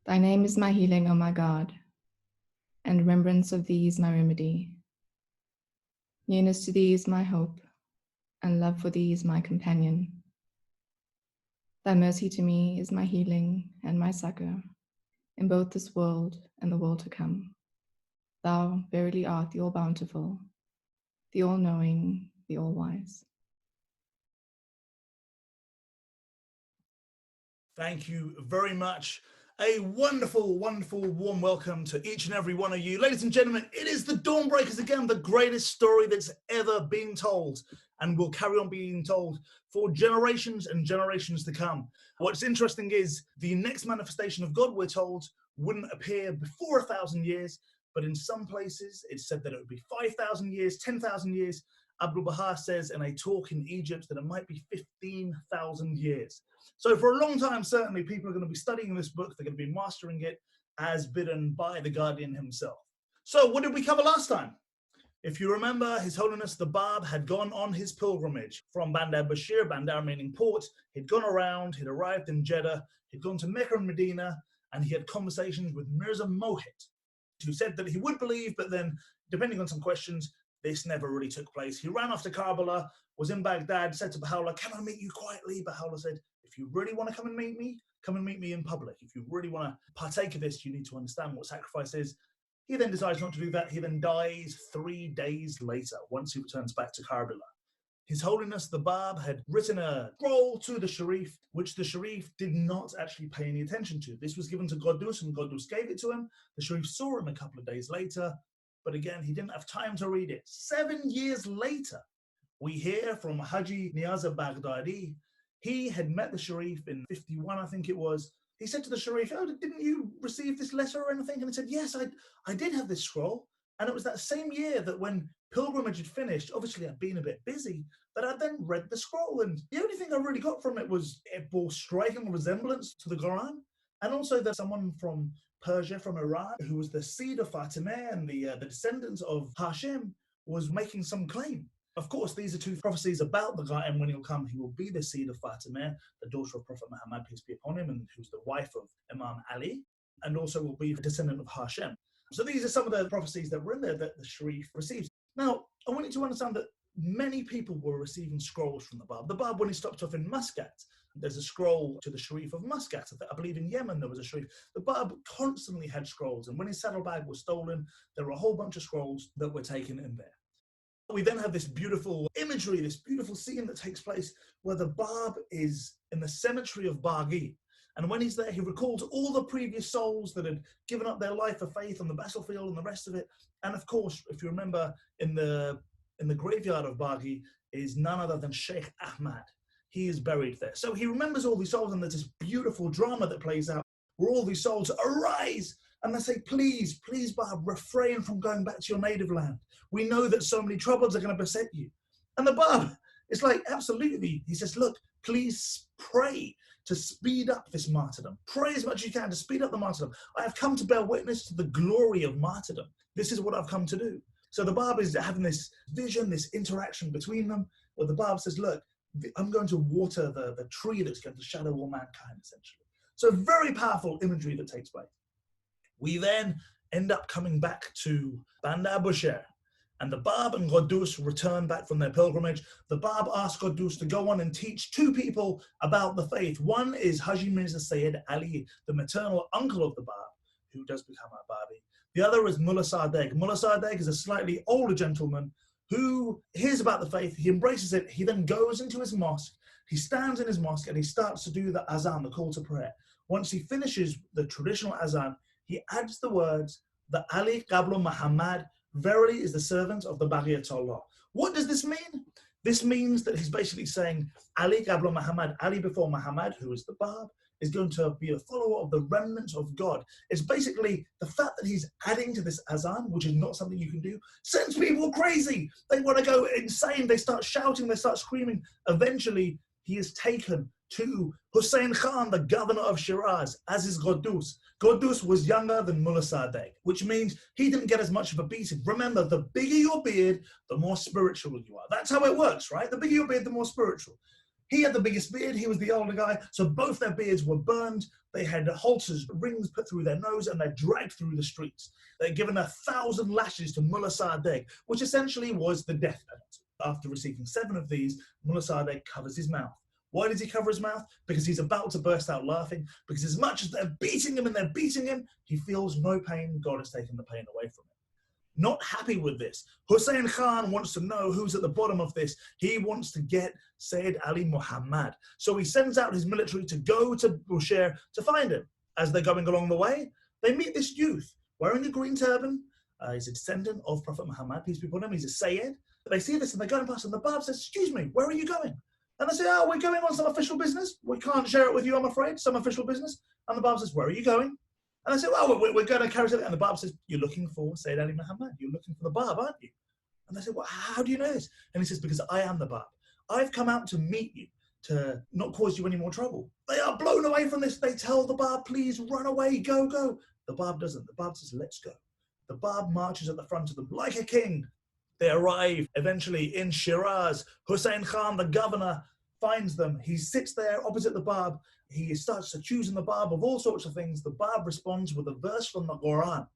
Thy name is my healing, O my God, and remembrance of thee is my remedy. Nearness to thee is my hope, and love for thee is my companion. Thy mercy to me is my healing and my succor, in both this world and the world to come. Thou verily art the all-bountiful, the all-knowing, the all-wise. Thank you very much. A wonderful, wonderful, warm welcome to each and every one of you. Ladies and gentlemen, it is the Dawnbreakers again, the greatest story that's ever been told and will carry on being told for generations and generations to come. What's interesting is the next manifestation of God, we're told, wouldn't appear before 1,000 years, but in some places it's said that it would be 5,000 years, 10,000 years. Abdul Baha says in a talk in Egypt that it might be 15,000 years. So for a long time, certainly, people are going to be studying this book. They're going to be mastering it as bidden by the Guardian himself. So what did we cover last time? If you remember, His Holiness the Bab had gone on his pilgrimage from Bandar Bashir, Bandar meaning port. He'd gone around, he'd arrived in Jeddah, he'd gone to Mecca and Medina, and he had conversations with Mirza Mohit, who said that he would believe, but then, depending on some questions, this never really took place. He ran off to Karbala, was in Baghdad, said to Baha'u'llah, "Can I meet you quietly?" Baha'u'llah said, "If you really want to come and meet me in public. If you really want to partake of this, you need to understand what sacrifice is." He then decides not to do that. He then dies 3 days later, once he returns back to Karbala. His Holiness the Bab had written a scroll to the Sharif, which the Sharif did not actually pay any attention to. This was given to Godus, and Godus gave it to him. The Sharif saw him a couple of days later, but again, he didn't have time to read it. 7 years later, we hear from Haji Niaz Baghdadi. He had met the Sharif in 51, I think it was. He said to the Sharif, "Oh, didn't you receive this letter or anything?" And he said, "Yes, I did have this scroll." And it was that same year that when pilgrimage had finished, obviously I'd been a bit busy, that I then read the scroll. And the only thing I really got from it was it bore striking resemblance to the Quran. And also that someone from Persia, from Iran, who was the seed of Fatimah and the descendants of Hashim, was making some claim. Of course, these are two prophecies about the Qa'im when he'll come. He will be the seed of Fatimah, the daughter of Prophet Muhammad, peace be upon him, and who's the wife of Imam Ali, and also will be a descendant of Hashim. So these are some of the prophecies that were in there that the Sharif receives. Now, I want you to understand that many people were receiving scrolls from the Bab. The Bab, when he stopped off in Muscat, there's a scroll to the Sharif of Muscat. I believe in Yemen there was a Sharif. The Bab constantly had scrolls, and when his saddlebag was stolen, there were a whole bunch of scrolls that were taken in there. We then have this beautiful imagery, this beautiful scene that takes place where the Bab is in the cemetery of Baha'i. And when he's there, he recalls all the previous souls that had given up their life for faith on the battlefield and the rest of it. And of course, if you remember, in the graveyard of Baha'i is none other than Sheikh Ahmad. He is buried there. So he remembers all these souls, and there's this beautiful drama that plays out where all these souls arise and they say, "Please, please, Bab, refrain from going back to your native land. We know that so many troubles are going to beset you." And the Bab is like, absolutely. He says, "Look, please pray to speed up this martyrdom. Pray as much as you can to speed up the martyrdom. I have come to bear witness to the glory of martyrdom. This is what I've come to do." So the Bab is having this vision, this interaction between them, where the Bab says, "Look, I'm going to water the tree that's going to shadow all mankind," essentially. So very powerful imagery that takes place. We then end up coming back to Bandar Bashir, and the Bab and Godus return back from their pilgrimage. The Bab asks Godus to go on and teach two people about the faith. One is Haji Mirza Sayyid Ali, the maternal uncle of the Bab, who does become a Babi. The other is Mullah Sadegh. Mullah Sadegh is a slightly older gentleman who hears about the faith, he embraces it, he then goes into his mosque, he stands in his mosque and he starts to do the azan, the call to prayer. Once he finishes the traditional azan, he adds the words, "The Ali Qabla Muhammad verily is the servant of the Baha'u'llah." What does this mean? This means that he's basically saying Ali Qabla Muhammad, Ali before Muhammad, who is the Bab, is going to be a follower of the remnant of God. It's basically the fact that he's adding to this azan, which is not something you can do, sends people crazy. They want to go insane. They start shouting, they start screaming. Eventually, he is taken to Hussein Khan, the governor of Shiraz, as is Godus. Godus was younger than Mullah Sadegh, which means he didn't get as much of a beating. Remember, the bigger your beard, the more spiritual you are. That's how it works, right? The bigger your beard, the more spiritual. He had the biggest beard, he was the older guy, so both their beards were burned. They had halters, rings put through their nose, and they're dragged through the streets. They're given 1,000 lashes to Mullah Sadegh, which essentially was the death penalty. After receiving 7 of these, Mullah Sadegh covers his mouth. Why does he cover his mouth? Because he's about to burst out laughing, because as much as they're beating him, he feels no pain. God has taken the pain away from him. Not happy with this, Hussein Khan wants to know who's at the bottom of this. He wants to get Sayyid Ali Muhammad. So he sends out his military to go to Bushehr to find him. As they're going along the way, they meet this youth wearing a green turban. He's a descendant of Prophet Muhammad, peace be upon him. He's a Sayyid. They see this and they're going past, and the Bab says, "Excuse me, where are you going?" And they say, "Oh, we're going on some official business. We can't share it with you, I'm afraid, some official business." And the Bab says, "Where are you going?" And I say, "Well, we're going to carry something." And the Bab says, "You're looking for Sayyid Ali Muhammad. You're looking for the Bab, aren't you?" And they say, "Well, how do you know this?" And he says, "Because I am the Bab. I've come out to meet you, to not cause you any more trouble." They are blown away from this. They tell the Bab, "Please run away, go, go." The Bab doesn't. The Bab says, "Let's go." The Bab marches at the front of them like a king. They arrive eventually in Shiraz. Hussein Khan, the governor, finds them. He sits there opposite the Bab. He starts accusing the Bab of all sorts of things. The Bab responds with a verse from the Quran.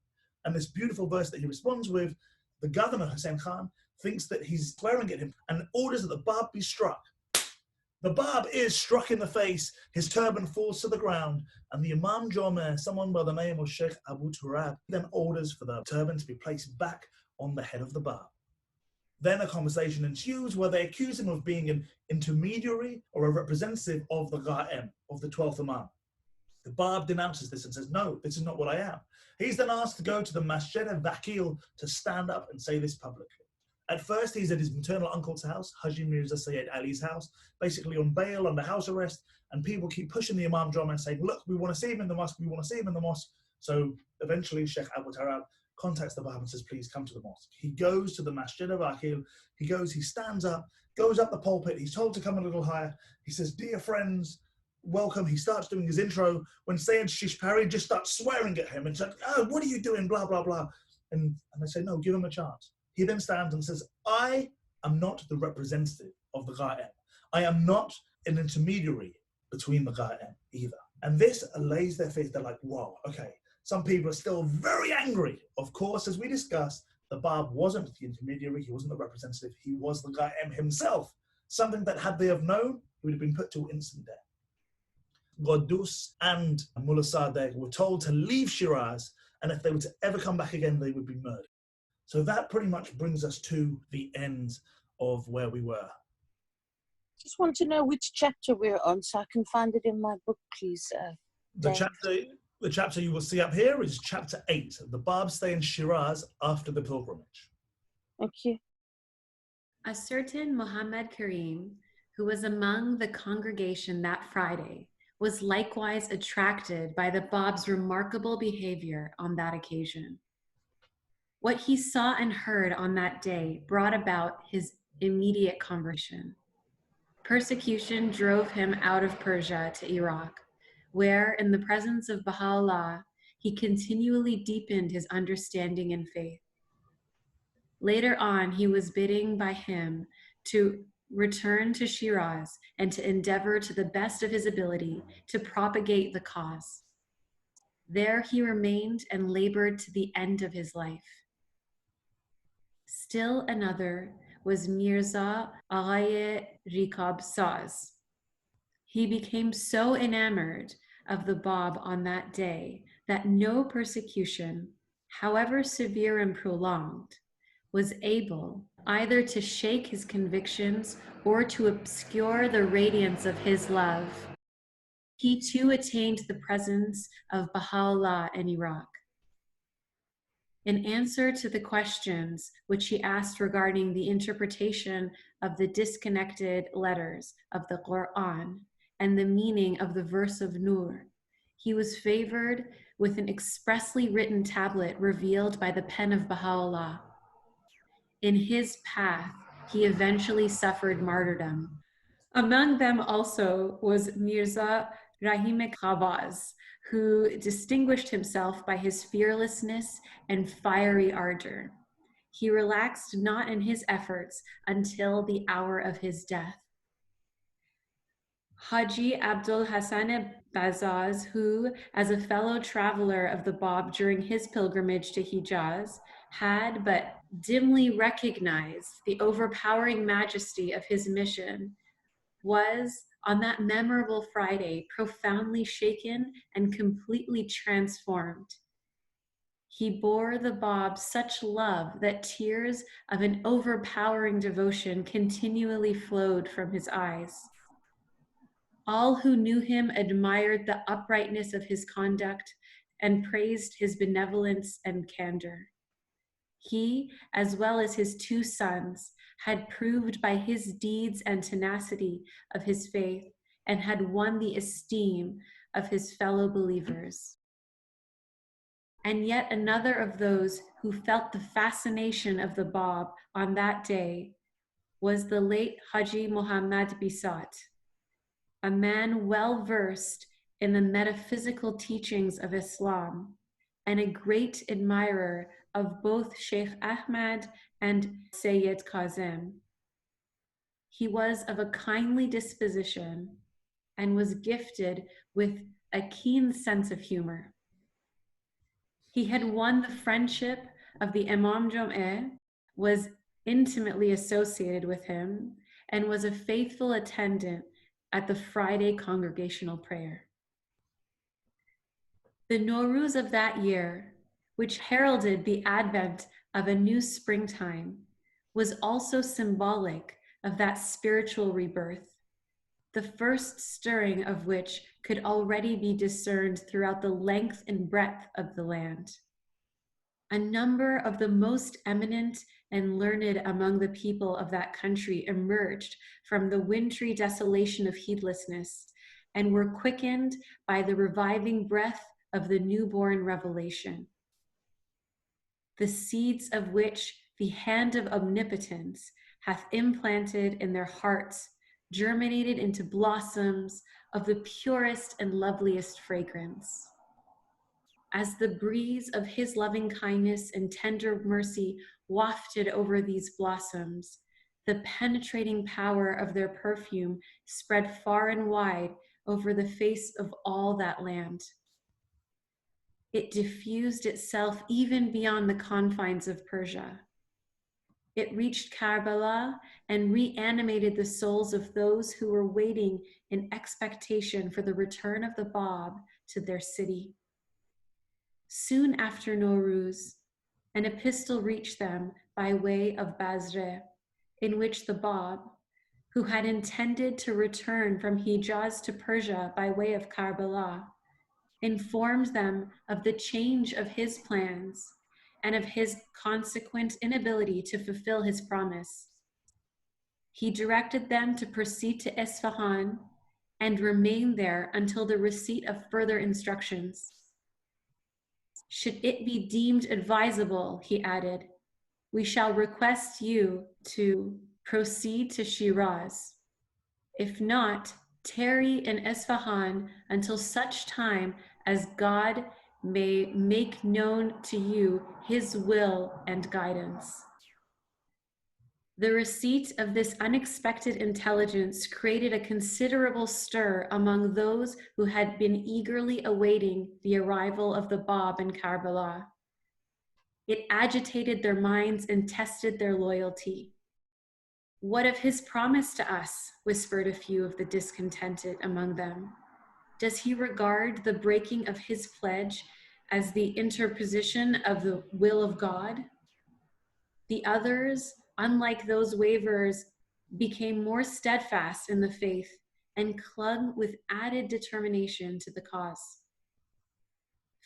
And this beautiful verse that he responds with, the governor, Hussein Khan, thinks that he's swearing at him and orders that the Bab be struck. The Bab is struck in the face. His turban falls to the ground. And the Imam Jomeh, someone by the name of Sheikh Abu Turab, then orders for the turban to be placed back on the head of the Bab. Then a conversation ensues where they accuse him of being an intermediary or a representative of the Ghaem, of the 12th Imam. The Bab denounces this and says, "No, this is not what I am." He's then asked to go to the Masjid al-Vakil to stand up and say this publicly. At first, he's at his maternal uncle's house, Haji Mirza Sayyid Ali's house, basically on bail, under house arrest, and people keep pushing the Imam Jama and saying, "Look, we want to see him in the mosque, we want to see him in the mosque." So eventually, Sheikh Abu Turab contacts the Bab and says, "Please come to the mosque." He goes to the Masjid al-Vakil. He stands up, goes up the pulpit. He's told to come a little higher. He says, "Dear friends, welcome." He starts doing his intro when Sayyid Shishpari just starts swearing at him and says, "Oh, what are you doing? Blah, blah, blah." And they say, "No, give him a chance." He then stands and says, "I am not the representative of the Ghaem. I am not an intermediary between the Ghaem either." And this allays their faith. They're like, "Whoa, okay." Some people are still very angry. Of course, as we discussed, the Bab wasn't the intermediary, he wasn't the representative, he was the Ghaem himself. Something that had they have known, he would have been put to instant death. Qaddus and Mullah Sadegh were told to leave Shiraz, and if they were to ever come back again, they would be murdered. So that pretty much brings us to the end of where we were. Just want to know which chapter we're on so I can find it in my book, please. The chapter you will see up here is chapter 8. The Bab stay in Shiraz after the pilgrimage. Thank you. A certain Muhammad Karim, who was among the congregation that Friday, was likewise attracted by the Bab's remarkable behavior on that occasion. What he saw and heard on that day brought about his immediate conversion. Persecution drove him out of Persia to Iraq, where, in the presence of Baha'u'llah, he continually deepened his understanding and faith. Later on, he was bidden by him to return to Shiraz and to endeavor to the best of his ability to propagate the cause. There he remained and labored to the end of his life. Still another was Mirza Aghaye Rikab Saz. He became so enamored of the Bab on that day that no persecution, however severe and prolonged, was able either to shake his convictions or to obscure the radiance of his love. He too attained the presence of Baha'u'llah in Iraq. In answer to the questions which he asked regarding the interpretation of the disconnected letters of the Quran and the meaning of the verse of Nur, he was favored with an expressly written tablet revealed by the pen of Baha'u'llah. In his path, he eventually suffered martyrdom. Among them also was Mirza Rahim Khabaz, who distinguished himself by his fearlessness and fiery ardor. He relaxed not in his efforts until the hour of his death. Haji Abdul Hassan Bazaz, who, as a fellow traveler of the Bab during his pilgrimage to Hijaz, had but dimly recognized the overpowering majesty of his mission, was, on that memorable Friday, profoundly shaken and completely transformed. He bore the Bab such love that tears of an overpowering devotion continually flowed from his eyes. All who knew him admired the uprightness of his conduct and praised his benevolence and candor. He, as well as his two sons, had proved by his deeds and tenacity of his faith and had won the esteem of his fellow believers. And yet another of those who felt the fascination of the Bab on that day was the late Haji Muhammad Bisat, a man well versed in the metaphysical teachings of Islam and a great admirer of both Sheikh Ahmad and Sayyid Kazim. He was of a kindly disposition and was gifted with a keen sense of humor. He had won the friendship of the Imam Jom'eh, was intimately associated with him, and was a faithful attendant at the Friday congregational prayer. The Nowruz of that year, which heralded the advent of a new springtime, was also symbolic of that spiritual rebirth, the first stirring of which could already be discerned throughout the length and breadth of the land. A number of the most eminent and learned among the people of that country emerged from the wintry desolation of heedlessness and were quickened by the reviving breath of the newborn revelation, the seeds of which the hand of omnipotence hath implanted in their hearts, germinated into blossoms of the purest and loveliest fragrance. As the breeze of his loving kindness and tender mercy wafted over these blossoms, the penetrating power of their perfume spread far and wide over the face of all that land. It diffused itself even beyond the confines of Persia. It reached Karbala and reanimated the souls of those who were waiting in expectation for the return of the Bab to their city. Soon after Nowruz, an epistle reached them by way of Basra, in which the Bab, who had intended to return from Hijaz to Persia by way of Karbala, informed them of the change of his plans and of his consequent inability to fulfill his promise. He directed them to proceed to Isfahan and remain there until the receipt of further instructions. Should it be deemed advisable, he added, we shall request you to proceed to Shiraz. If not, tarry in Isfahan until such time as God may make known to you his will and guidance. The receipt of this unexpected intelligence created a considerable stir among those who had been eagerly awaiting the arrival of the Bab in Karbala. It agitated their minds and tested their loyalty. What of his promise to us? Whispered a few of the discontented among them. Does he regard the breaking of his pledge as the interposition of the will of God? The others, unlike those waverers, became more steadfast in the faith and clung with added determination to the cause.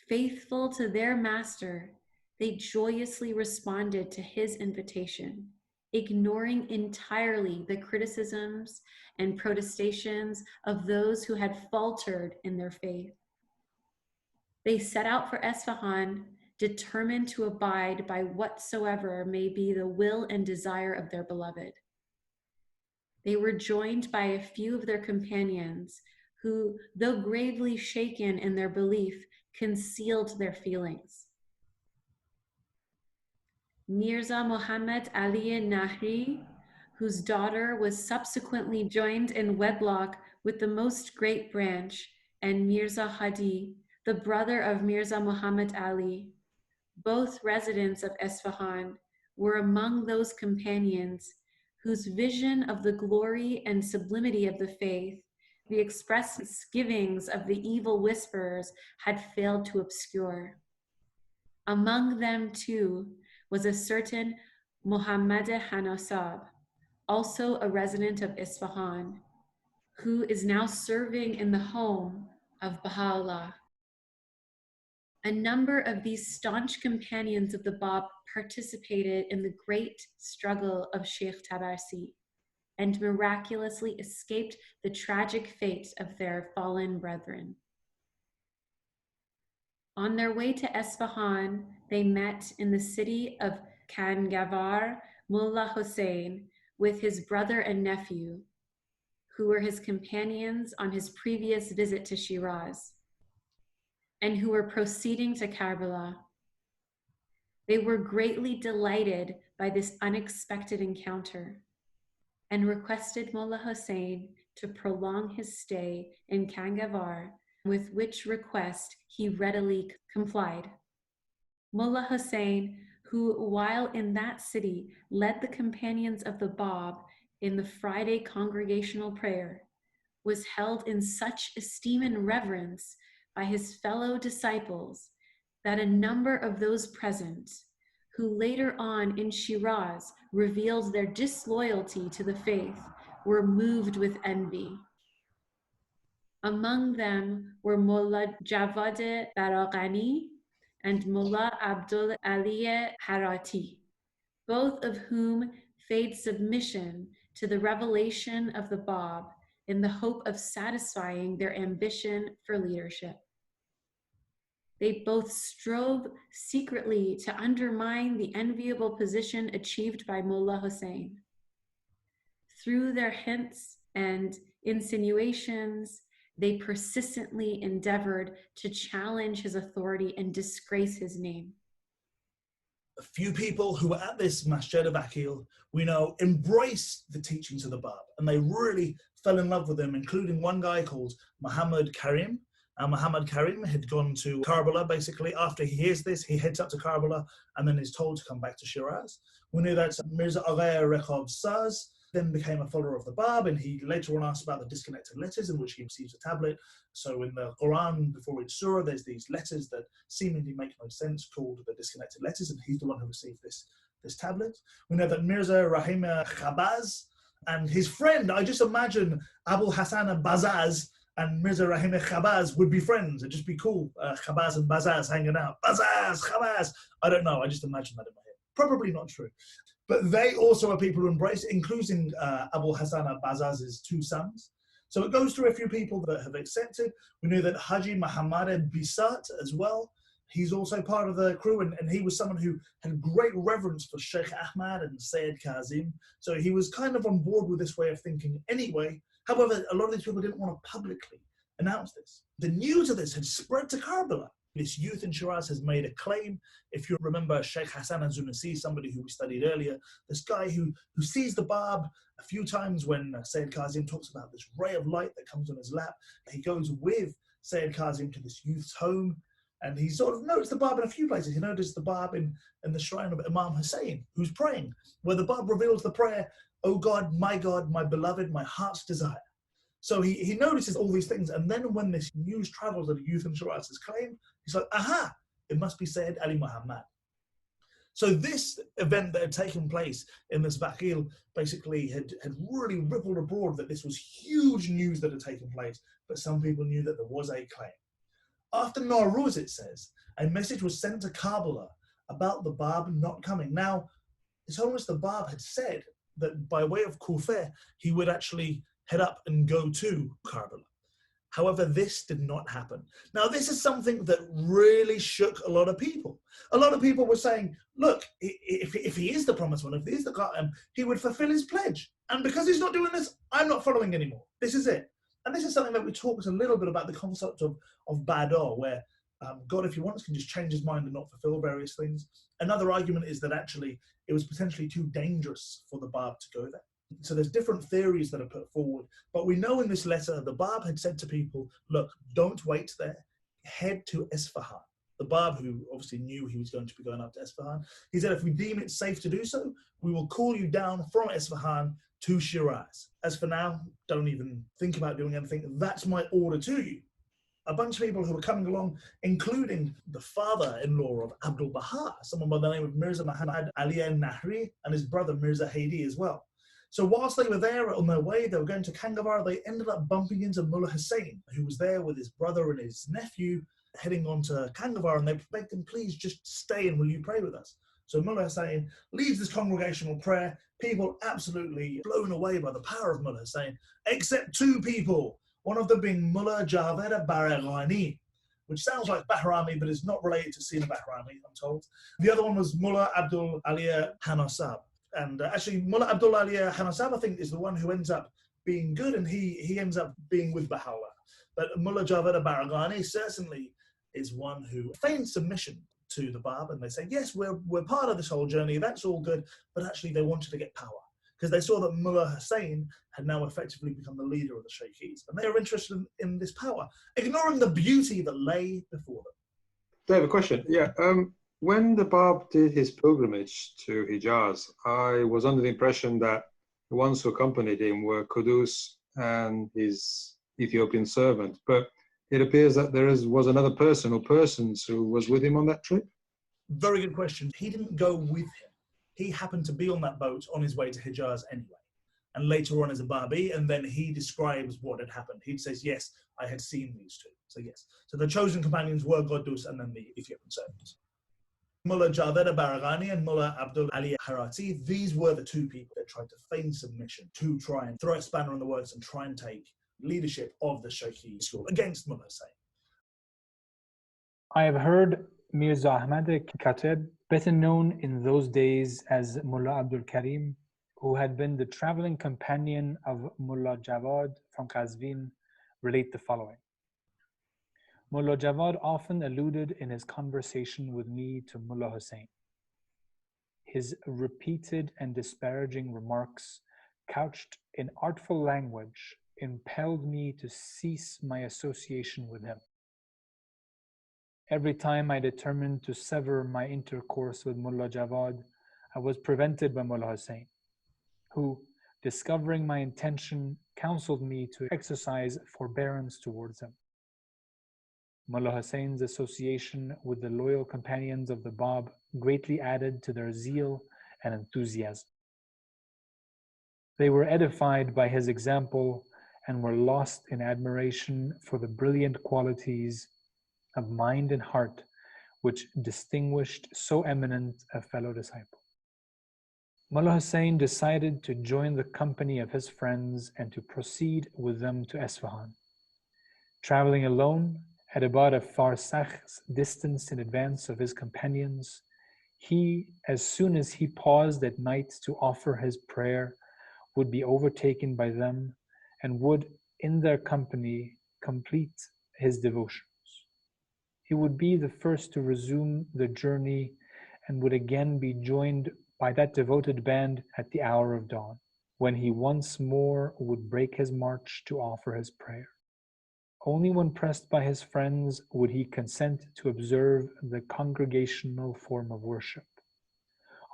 Faithful to their master, they joyously responded to his invitation, ignoring entirely the criticisms and protestations of those who had faltered in their faith. They set out for Isfahan, determined to abide by whatsoever may be the will and desire of their beloved. They were joined by a few of their companions who, though gravely shaken in their belief, concealed their feelings. Mirza Muhammad Ali Nahri, whose daughter was subsequently joined in wedlock with the most great branch and Mirza Hadi, the brother of Mirza Muhammad Ali, both residents of Esfahan, were among those companions whose vision of the glory and sublimity of the faith, the express misgivings of the evil whisperers had failed to obscure. Among them, too, was a certain Muhammad Hanasab, also a resident of Isfahan, who is now serving in the home of Baha'u'llah. A number of these staunch companions of the Bab participated in the great struggle of Sheikh Tabarsi and miraculously escaped the tragic fate of their fallen brethren. On their way to Esfahan, they met in the city of Kangavar Mullah Hussein with his brother and nephew, who were his companions on his previous visit to Shiraz, and who were proceeding to Karbala. They were greatly delighted by this unexpected encounter and requested Mullah Hussein to prolong his stay in Kangavar, with which request he readily complied. Mullah Hussein, who while in that city led the companions of the Bab in the Friday congregational prayer, was held in such esteem and reverence by his fellow disciples that a number of those present, who later on in Shiraz revealed their disloyalty to the faith, were moved with envy. Among them were Mullah Javad Baraghani and Mullah Abdul Ali Harati, both of whom paid submission to the revelation of the Bab in the hope of satisfying their ambition for leadership. They both strove secretly to undermine the enviable position achieved by Mullah Hussein. Through their hints and insinuations, they persistently endeavored to challenge his authority and disgrace his name. A few people who were at this Masjid of Aqil, we know, embraced the teachings of the Bab, and they really fell in love with them, including one guy called Muhammad Karim. Muhammad Karim had gone to Karbala, basically. After he hears this, he heads up to Karbala and then is told to come back to Shiraz. We knew that Mirza Agha Rekhab Saz then became a follower of the Bab, and he later on asked about the disconnected letters in which he receives a tablet. So in the Quran, before each surah, there's these letters that seemingly make no sense called the disconnected letters, and he's the one who received this tablet. We know that Mirza Rahim Khabaz and his friend, I just imagine Abu Hassan Bazaz and Mirza Rahim Khabaz would be friends. It'd just be cool, Khabaz and Bazaz hanging out. Bazaz, Khabaz. I don't know, I just imagine that in my head. Probably not true. But they also are people who embrace it, including Abu Hassan al-Bazaz's two sons. So it goes through a few people that have accepted. We know that Haji Muhammad Bisat as well. He's also part of the crew, and he was someone who had great reverence for Sheikh Ahmad and Sayyid Kazim. So he was kind of on board with this way of thinking anyway. However, a lot of these people didn't want to publicly announce this. The news of this had spread to Karbala. This youth in Shiraz has made a claim. If you remember Sheikh Hassan al-Zunasi, somebody who we studied earlier, this guy who sees the Bab a few times when Sayyid Kazim talks about this ray of light that comes on his lap. He goes with Sayyid Kazim to this youth's home, and he sort of noticed the Bab in a few places. He noticed the Bab in the shrine of Imam Hussein, who's praying, where the Bab reveals the prayer, "Oh God, my beloved, my heart's desire." So he notices all these things, and then when this news travels that a youth in Shiraz's claim, he's like, aha, it must be Sayyid Ali Muhammad. So this event that had taken place in this Baqil basically had really rippled abroad, that this was huge news that had taken place, but some people knew that there was a claim. After Nowruz, it says, a message was sent to Karbala about the Bab not coming. Now, His Holiness the Bab had said that by way of Kufa, he would actually head up and go to Karbala. However, this did not happen. Now, this is something that really shook a lot of people. A lot of people were saying, look, if he is the promised one, if he is the Qa'im, he would fulfill his pledge. And because he's not doing this, I'm not following anymore. This is it. And this is something that we talked a little bit about, the concept of Bada, where God, if he wants, can just change his mind and not fulfill various things. Another argument is that actually it was potentially too dangerous for the Bab to go there. So there's different theories that are put forward. But we know in this letter, the Bab had said to people, look, don't wait there. Head to Isfahan. The Bab, who obviously knew he was going to be going up to Isfahan, he said, if we deem it safe to do so, we will call you down from Isfahan to Shiraz. As for now, don't even think about doing anything. That's my order to you. A bunch of people who were coming along, including the father-in-law of Abdul Baha, someone by the name of Mirza Muhammad Ali al-Nahri, and his brother Mirza Haidi as well. So whilst they were there on their way, they were going to Kangavar, they ended up bumping into Mullah Hussein, who was there with his brother and his nephew, heading on to Kangavar, and they begged him, please just stay and will you pray with us? So Mullah Hussein leads this congregational prayer, people absolutely blown away by the power of Mullah Hussein, except two people, one of them being Mullah Javed Baraghani, which sounds like Bahrami, but is not related to Sina Bahrami, I'm told. The other one was Mullah Abdul Aliya Hanasab. And actually, Mullah Abdul Aliya Hanasab, I think, is the one who ends up being good, and he ends up being with Baha'u'llah. But Mullah Javed Baraghani certainly is one who feigned submission to the Bab, and they say, yes, we're part of this whole journey, that's all good, but actually they wanted to get power, because they saw that Mullah Hussein had now effectively become the leader of the Shaykhis, and they were interested in this power, ignoring the beauty that lay before them. Dave, a question. Yeah, when the Bab did his pilgrimage to Hijaz, I was under the impression that the ones who accompanied him were Qudus and his Ethiopian servant, but it appears that there was another person or persons who was with him on that trip? Very good question. He didn't go with him. He happened to be on that boat on his way to Hijaz anyway. And later on as a Babi, and then he describes what had happened. He says, yes, I had seen these two. So yes. So the chosen companions were Qudus and then the Ethiopian servants. Mullah Javed Baraghani and Mullah Abdul Ali Harati, these were the two people that tried to feign submission to try and throw a spanner in the works and try and take leadership of the Shaykhi school against Mullah Hussein. I have heard Mirza Ahmad Katib, better known in those days as Mullah Abdul Karim, who had been the traveling companion of Mullah Jawad from Qazvin, relate the following. Mullah Jawad often alluded in his conversation with me to Mullah Hussein. His repeated and disparaging remarks, couched in artful language, impelled me to cease my association with him. Every time I determined to sever my intercourse with Mullah Jawad, I was prevented by Mullah Hussein, who, discovering my intention, counseled me to exercise forbearance towards him. Mullah Hussein's association with the loyal companions of the Bab greatly added to their zeal and enthusiasm. They were edified by his example and were lost in admiration for the brilliant qualities of mind and heart which distinguished so eminent a fellow disciple. Mullah Hussein decided to join the company of his friends and to proceed with them to Isfahan. Traveling alone, at about a farsakh's distance in advance of his companions, he, as soon as he paused at night to offer his prayer, would be overtaken by them and would, in their company, complete his devotions. He would be the first to resume the journey and would again be joined by that devoted band at the hour of dawn, when he once more would break his march to offer his prayer. Only when pressed by his friends would he consent to observe the congregational form of worship.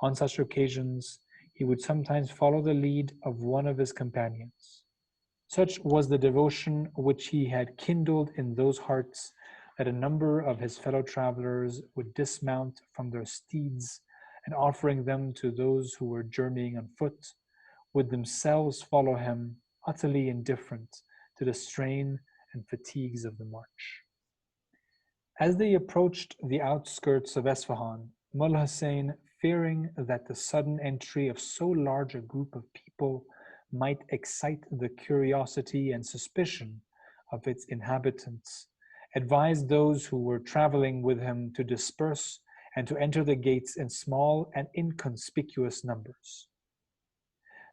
On such occasions, he would sometimes follow the lead of one of his companions. Such was the devotion which he had kindled in those hearts that a number of his fellow travelers would dismount from their steeds and, offering them to those who were journeying on foot, would themselves follow him, utterly indifferent to the strain and fatigues of the march. As they approached the outskirts of Isfahan, Mullah Hussein, fearing that the sudden entry of so large a group of people might excite the curiosity and suspicion of its inhabitants, advised those who were traveling with him to disperse and to enter the gates in small and inconspicuous numbers.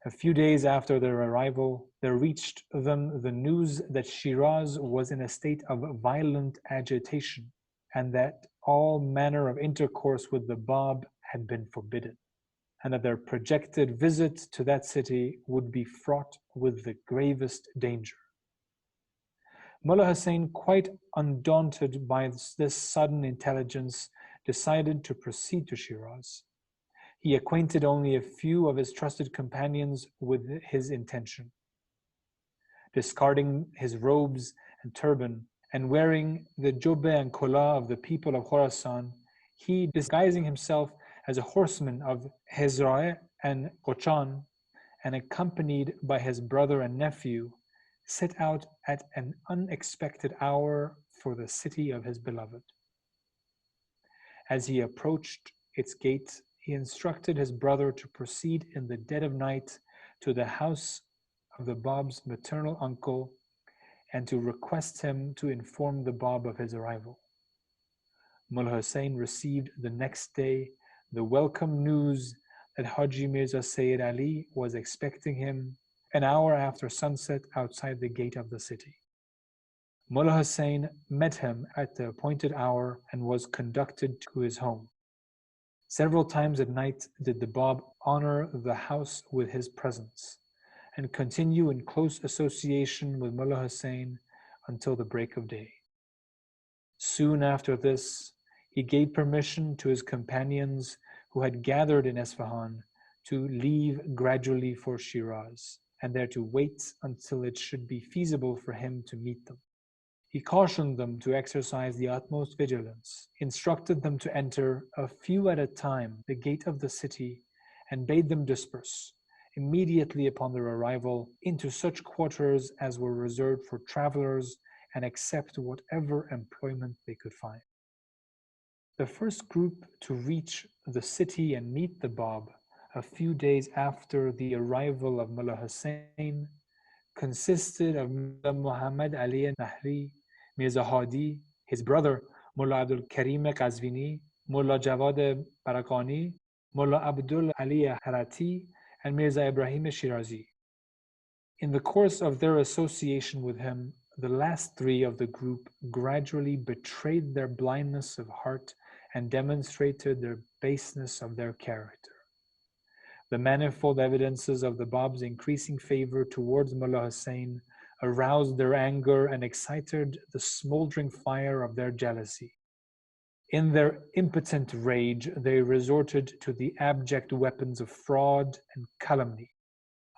A few days after their arrival, there reached them the news that Shiraz was in a state of violent agitation and that all manner of intercourse with the Bab had been forbidden. and that their projected visit to that city would be fraught with the gravest danger. Mullah Hussein, quite undaunted by this sudden intelligence, decided to proceed to Shiraz. He acquainted only a few of his trusted companions with his intention. Discarding his robes and turban, and wearing the jubba and kola of the people of Khorasan, he, disguising himself as a horseman of Hezra'eh and Qochan, and accompanied by his brother and nephew, set out at an unexpected hour for the city of his beloved. As he approached its gate, he instructed his brother to proceed in the dead of night to the house of the Bab's maternal uncle and to request him to inform the Bab of his arrival. Mullah Hussein received the next day the welcome news that Haji Mirza Sayyid Ali was expecting him an hour after sunset outside the gate of the city. Mullah Hussein met him at the appointed hour and was conducted to his home. Several times at night did the Bab honor the house with his presence and continue in close association with Mullah Hussein until the break of day. Soon after this, he gave permission to his companions who had gathered in Esfahan to leave gradually for Shiraz, and there to wait until it should be feasible for him to meet them. He cautioned them to exercise the utmost vigilance, instructed them to enter a few at a time the gate of the city, and bade them disperse immediately upon their arrival into such quarters as were reserved for travelers and accept whatever employment they could find. The first group to reach the city and meet the Bab a few days after the arrival of Mullah Hussein consisted of Mirza Muhammad Ali Nahri, Mirza Hadi, his brother Mullah Abdul Karim Qazvini, Mullah Jawad Barakani, Mullah Abdul Ali Harati, and Mirza Ibrahim Shirazi. In the course of their association with him, the last three of the group gradually betrayed their blindness of heart and demonstrated their baseness of their character. The manifold evidences of the Bab's increasing favor towards Mullah Hussein aroused their anger and excited the smoldering fire of their jealousy. In their impotent rage, they resorted to the abject weapons of fraud and calumny.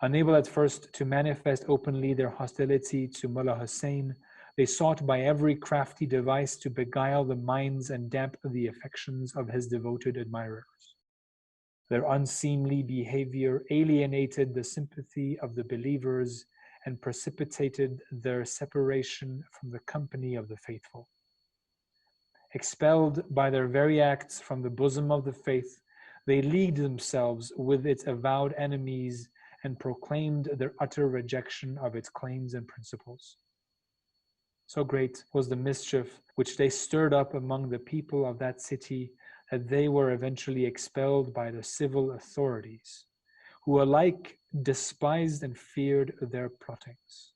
Unable at first to manifest openly their hostility to Mullah Hussein, they sought by every crafty device to beguile the minds and dampen the affections of his devoted admirers. Their unseemly behavior alienated the sympathy of the believers and precipitated their separation from the company of the faithful. Expelled by their very acts from the bosom of the faith, they leagued themselves with its avowed enemies and proclaimed their utter rejection of its claims and principles. So great was the mischief which they stirred up among the people of that city that they were eventually expelled by the civil authorities, who alike despised and feared their plottings.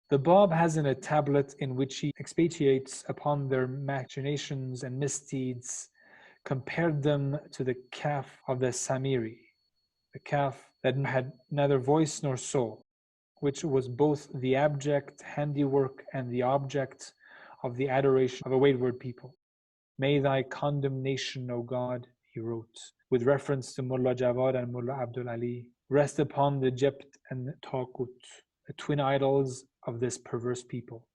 The Bab has in a tablet in which he expatiates upon their machinations and misdeeds, compared them to the calf of the Samiri, the calf that had neither voice nor soul, which was both the abject handiwork and the object of the adoration of a wayward people. May thy condemnation, O God, he wrote, with reference to Mullah Jawad and Mullah Abdul Ali, rest upon the Jebt and Taqut, the twin idols of this perverse people.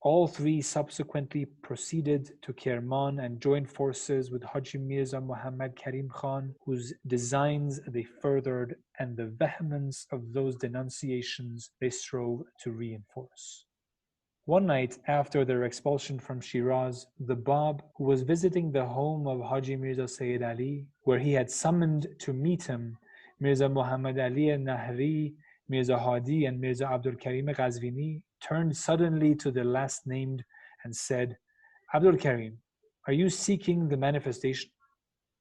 All three subsequently proceeded to Kerman and joined forces with Haji Mirza Muhammad Karim Khan, whose designs they furthered and the vehemence of those denunciations they strove to reinforce. One night after their expulsion from Shiraz, the Bab, who was visiting the home of Haji Mirza Sayyid Ali, where he had summoned to meet him Mirza Muhammad Ali Nahri, Mirza Hadi, and Mirza Abdul Karim Qazvini, turned suddenly to the last named and said, "Abdul Karim, are you seeking the manifestation?"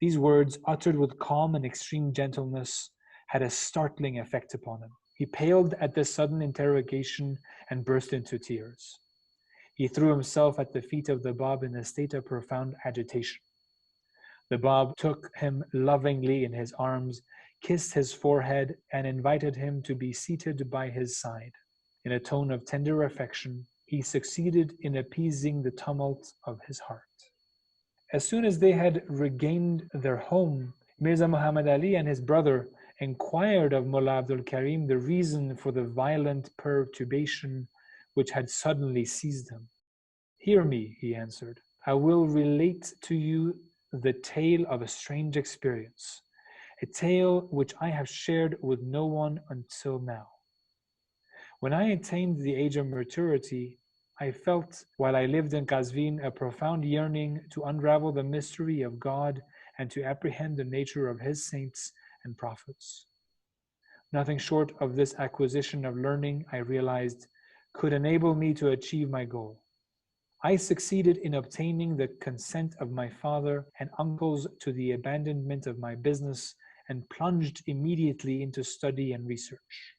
These words, uttered with calm and extreme gentleness, had a startling effect upon him. He paled at this sudden interrogation and burst into tears. He threw himself at the feet of the Bab in a state of profound agitation. The Bab took him lovingly in his arms, kissed his forehead, and invited him to be seated by his side. In a tone of tender affection, he succeeded in appeasing the tumult of his heart. As soon as they had regained their home, Mirza Muhammad Ali and his brother inquired of Mullah Abdul Karim the reason for the violent perturbation which had suddenly seized him. "Hear me," he answered. "I will relate to you the tale of a strange experience, a tale which I have shared with no one until now. When I attained the age of maturity, I felt, while I lived in Qazvin, a profound yearning to unravel the mystery of God and to apprehend the nature of His saints and prophets. Nothing short of this acquisition of learning, I realized, could enable me to achieve my goal. I succeeded in obtaining the consent of my father and uncles to the abandonment of my business and plunged immediately into study and research.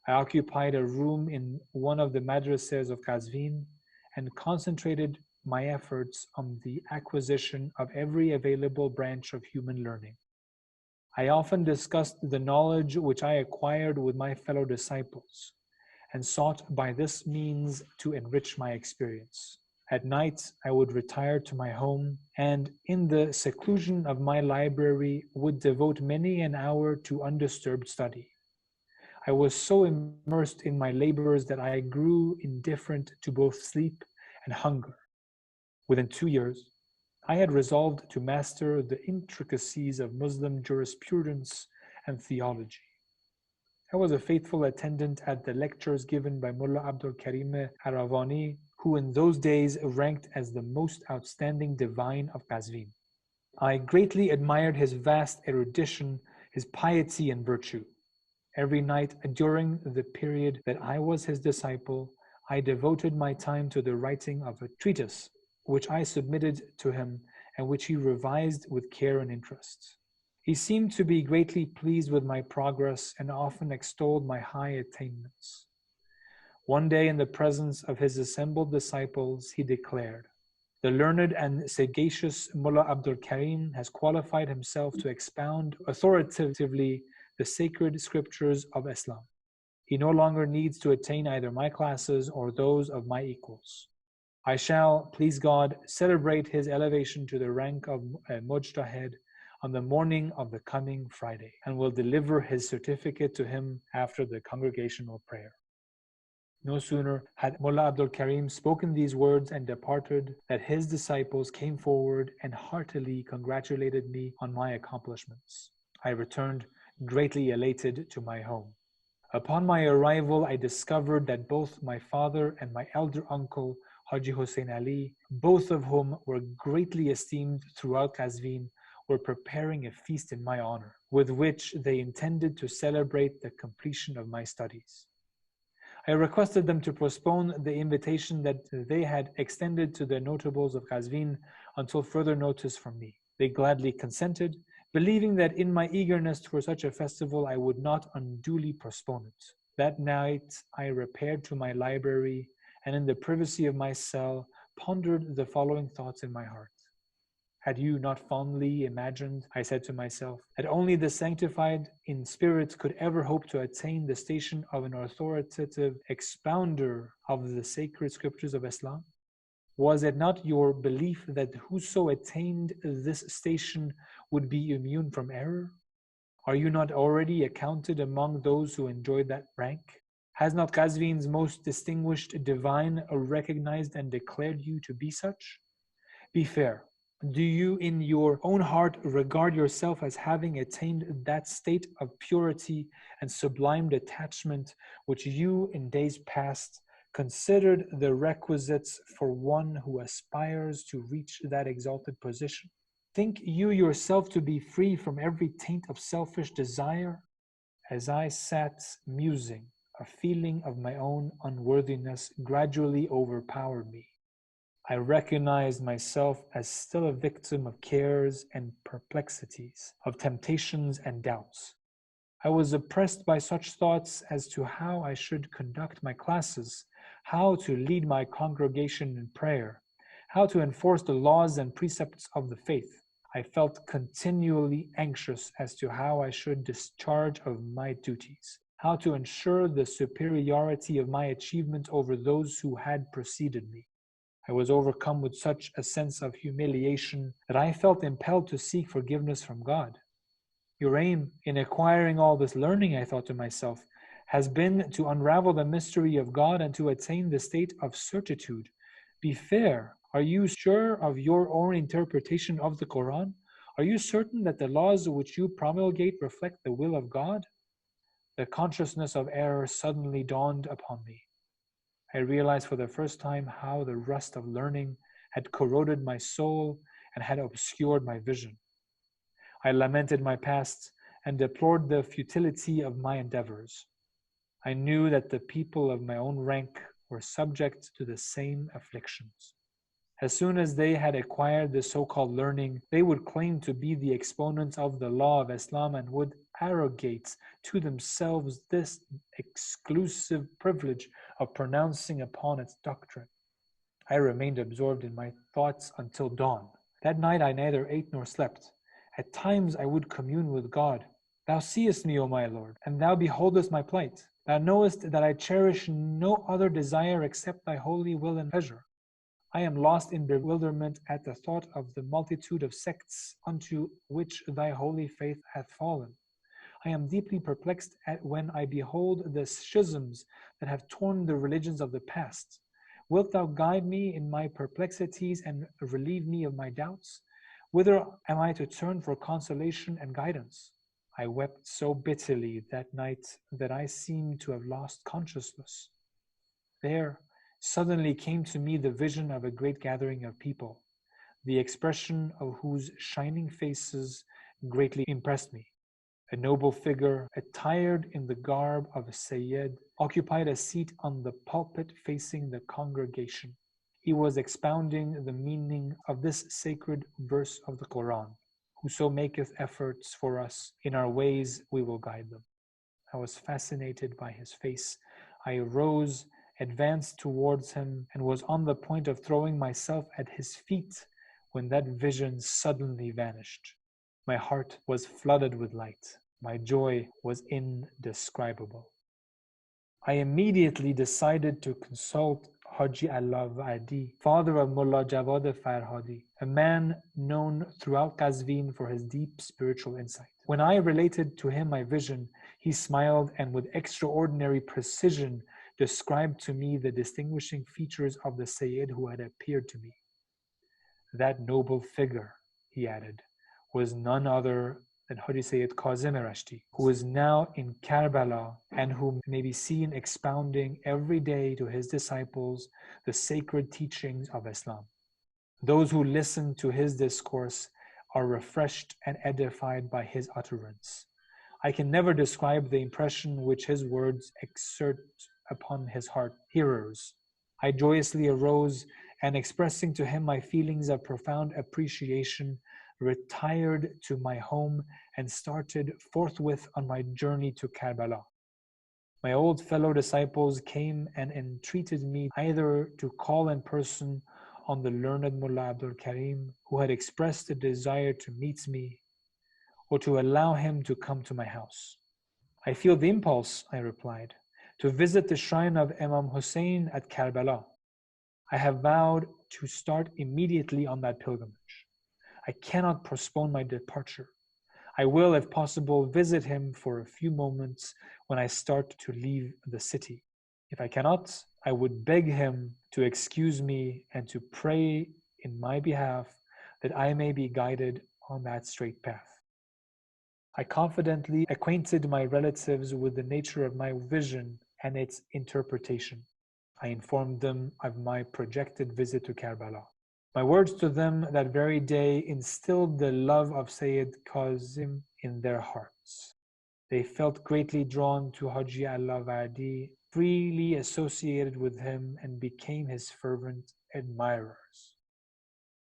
I occupied a room in one of the madrasas of Qazvin and concentrated my efforts on the acquisition of every available branch of human learning. I often discussed the knowledge which I acquired with my fellow disciples and sought by this means to enrich my experience. At night, I would retire to my home and, in the seclusion of my library, would devote many an hour to undisturbed study. I was so immersed in my labors that I grew indifferent to both sleep and hunger. Within 2 years, I had resolved to master the intricacies of Muslim jurisprudence and theology. I was a faithful attendant at the lectures given by Mullah Abdul Karim Aravani, who in those days ranked as the most outstanding divine of Qazvin. I greatly admired his vast erudition, his piety and virtue. Every night during the period that I was his disciple, I devoted my time to the writing of a treatise, which I submitted to him and which he revised with care and interest. He seemed to be greatly pleased with my progress and often extolled my high attainments. One day, in the presence of his assembled disciples, he declared, "The learned and sagacious Mullah Abdul Karim has qualified himself to expound authoritatively the sacred scriptures of Islam. He no longer needs to attain either my classes or those of my equals. I shall, please God, celebrate his elevation to the rank of a mujtahid on the morning of the coming Friday, and will deliver his certificate to him after the congregational prayer." No sooner had Mullah Abdul Karim spoken these words and departed that his disciples came forward and heartily congratulated me on my accomplishments. I returned greatly elated to my home. Upon my arrival, I discovered that both my father and my elder uncle, Haji Hussein Ali, both of whom were greatly esteemed throughout Qazvin, were preparing a feast in my honor, with which they intended to celebrate the completion of my studies. I requested them to postpone the invitation that they had extended to the notables of Qazvin until further notice from me. They gladly consented, believing that in my eagerness for such a festival I would not unduly postpone it. That night I repaired to my library and in the privacy of my cell pondered the following thoughts in my heart. Had you not fondly imagined, I said to myself, that only the sanctified in spirit could ever hope to attain the station of an authoritative expounder of the sacred scriptures of Islam? Was it not your belief that whoso attained this station would be immune from error? Are you not already accounted among those who enjoy that rank? Has not Qazvin's most distinguished divine recognized and declared you to be such? Be fair. Do you in your own heart regard yourself as having attained that state of purity and sublime detachment which you in days past considered the requisites for one who aspires to reach that exalted position? Think you yourself to be free from every taint of selfish desire? As I sat musing, a feeling of my own unworthiness gradually overpowered me. I recognized myself as still a victim of cares and perplexities, of temptations and doubts. I was oppressed by such thoughts as to how I should conduct my classes, how to lead my congregation in prayer, how to enforce the laws and precepts of the faith. I felt continually anxious as to how I should discharge of my duties, how to ensure the superiority of my achievement over those who had preceded me. I was overcome with such a sense of humiliation that I felt impelled to seek forgiveness from God. Your aim in acquiring all this learning, I thought to myself, has been to unravel the mystery of God and to attain the state of certitude. Be fair. Are you sure of your own interpretation of the Quran? Are you certain that the laws which you promulgate reflect the will of God? The consciousness of error suddenly dawned upon me. I realized for the first time how the rust of learning had corroded my soul and had obscured my vision. I lamented my past and deplored the futility of my endeavors. I knew that the people of my own rank were subject to the same afflictions. As soon as they had acquired the so-called learning, they would claim to be the exponents of the law of Islam and would arrogate to themselves this exclusive privilege of pronouncing upon its doctrine. I remained absorbed in my thoughts until dawn. That night I neither ate nor slept. At times I would commune with God. Thou seest me, O my Lord, and thou beholdest my plight. Thou knowest that I cherish no other desire except thy holy will and pleasure. I am lost in bewilderment at the thought of the multitude of sects unto which thy holy faith hath fallen. I am deeply perplexed at when I behold the schisms that have torn the religions of the past. Wilt thou guide me in my perplexities and relieve me of my doubts? Whither am I to turn for consolation and guidance? I wept so bitterly that night that I seemed to have lost consciousness. There suddenly came to me the vision of a great gathering of people, the expression of whose shining faces greatly impressed me. A noble figure, attired in the garb of a Sayyid, occupied a seat on the pulpit facing the congregation. He was expounding the meaning of this sacred verse of the Quran: "Whoso maketh efforts for us in our ways, we will guide them." I was fascinated by his face. I arose, advanced towards him, and was on the point of throwing myself at his feet when that vision suddenly vanished. My heart was flooded with light. My joy was indescribable. I immediately decided to consult Haji Allah Va'adi, father of Mullah Jawad Farhadi, a man known throughout Qazvin for his deep spiritual insight. When I related to him my vision, he smiled and with extraordinary precision described to me the distinguishing features of the Sayyid who had appeared to me. That noble figure, he added, was none other than Haji Sayyid Kazim Rashti, who is now in Karbala and who may be seen expounding every day to his disciples the sacred teachings of Islam. Those who listen to his discourse are refreshed and edified by his utterance. I can never describe the impression which his words exert upon his hearers. I joyously arose and, expressing to him my feelings of profound appreciation, retired to my home and started forthwith on my journey to Karbala. My old fellow disciples came and entreated me either to call in person on the learned Mullah Abdul Karim, who had expressed a desire to meet me, or to allow him to come to my house. I feel the impulse, I replied, to visit the shrine of Imam Hussein at Karbala. I have vowed to start immediately on that pilgrimage. I cannot postpone my departure. I will, if possible, visit him for a few moments when I start to leave the city. If I cannot, I would beg him to excuse me and to pray in my behalf that I may be guided on that straight path. I confidently acquainted my relatives with the nature of my vision and its interpretation. I informed them of my projected visit to Karbala. My words to them that very day instilled the love of Sayyid Kazim in their hearts. They felt greatly drawn to Haji Allah Va'adi, freely associated with him, and became his fervent admirers.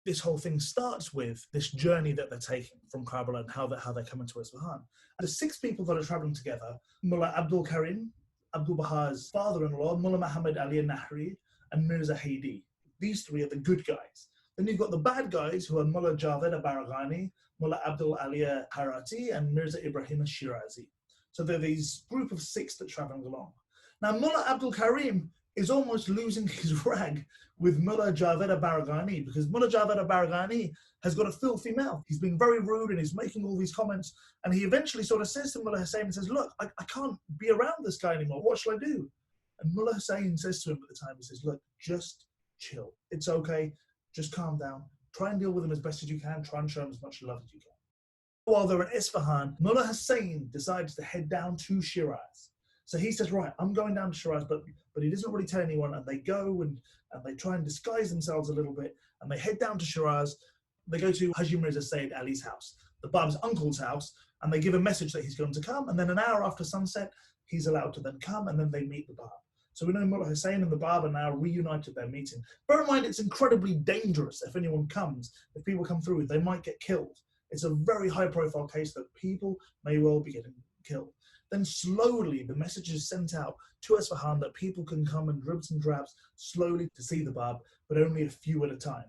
This whole thing starts with this journey that they're taking from Karbala and how they come into Isfahan. The 6 people that are traveling together: Mullah Abdul Karim, Abdul Baha's father-in-law, Mullah Muhammad Ali al-Nahri, and Mirza Haidi. These 3 are the good guys. Then you've got the bad guys who are Mullah Javed Baraghani, Mullah Abdul Aliyah Harati, and Mirza Ibrahim Shirazi. So they're these group of 6 that traveling along. Now Mullah Abdul Karim is almost losing his rag with Mullah Javed Baraghani, because Mullah Javed Baraghani has got a filthy mouth. He's being very rude and he's making all these comments. And he eventually sort of says to Mullah Hussein and says, look, I can't be around this guy anymore. What shall I do? And Mullah Hussein says to him at the time, he says, look, just chill. It's okay. Just calm down. Try and deal with him as best as you can. Try and show him as much love as you can. While they're in Isfahan, Mullah Hussein decides to head down to Shiraz. So he says, right, I'm going down to Shiraz, but he doesn't really tell anyone. And they go and they try and disguise themselves a little bit. And they head down to Shiraz. They go to Haji Mirza Sayyid Ali's house, the Bab's uncle's house, and they give a message that he's going to come. And then an hour after sunset, he's allowed to then come, and then they meet the Bab. So we know Mullah Hussein and the Bab are now reunited their meeting. Bear in mind, it's incredibly dangerous if anyone comes. If people come through, they might get killed. It's a very high-profile case that people may well be getting killed. Then slowly, the message is sent out to Isfahan that people can come in dribs and drabs slowly to see the Bab, but only a few at a time.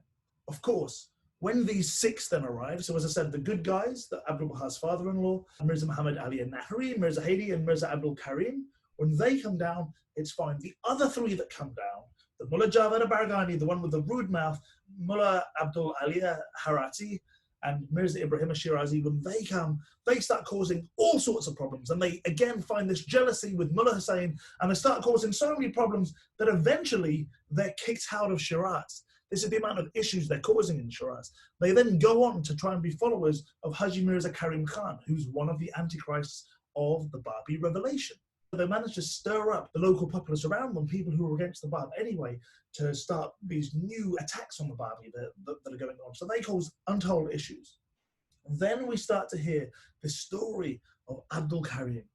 Of course, when these 6 then arrive, so as I said, the good guys, the Abdul Baha's father-in-law, Mirza Muhammad Ali al-Nahri, Mirza Hadi, and Mirza Abdul Karim, when they come down, it's fine. The other 3 that come down, the Mullah Javed Baraghani, the one with the rude mouth, Mullah Abdul Aliyah Harati, and Mirza Ibrahim Shirazi, when they come, they start causing all sorts of problems. And they again find this jealousy with Mullah Hussein, and they start causing so many problems that eventually they're kicked out of Shiraz. This is the amount of issues they're causing in Shiraz. They then go on to try and be followers of Haji Mirza Karim Khan, who's one of the antichrists of the Babi revelation. They managed to stir up the local populace around them, people who were against the Bab anyway, to start these new attacks on the Babi that are going on. So they cause untold issues. Then we start to hear the story of Abdul Karim.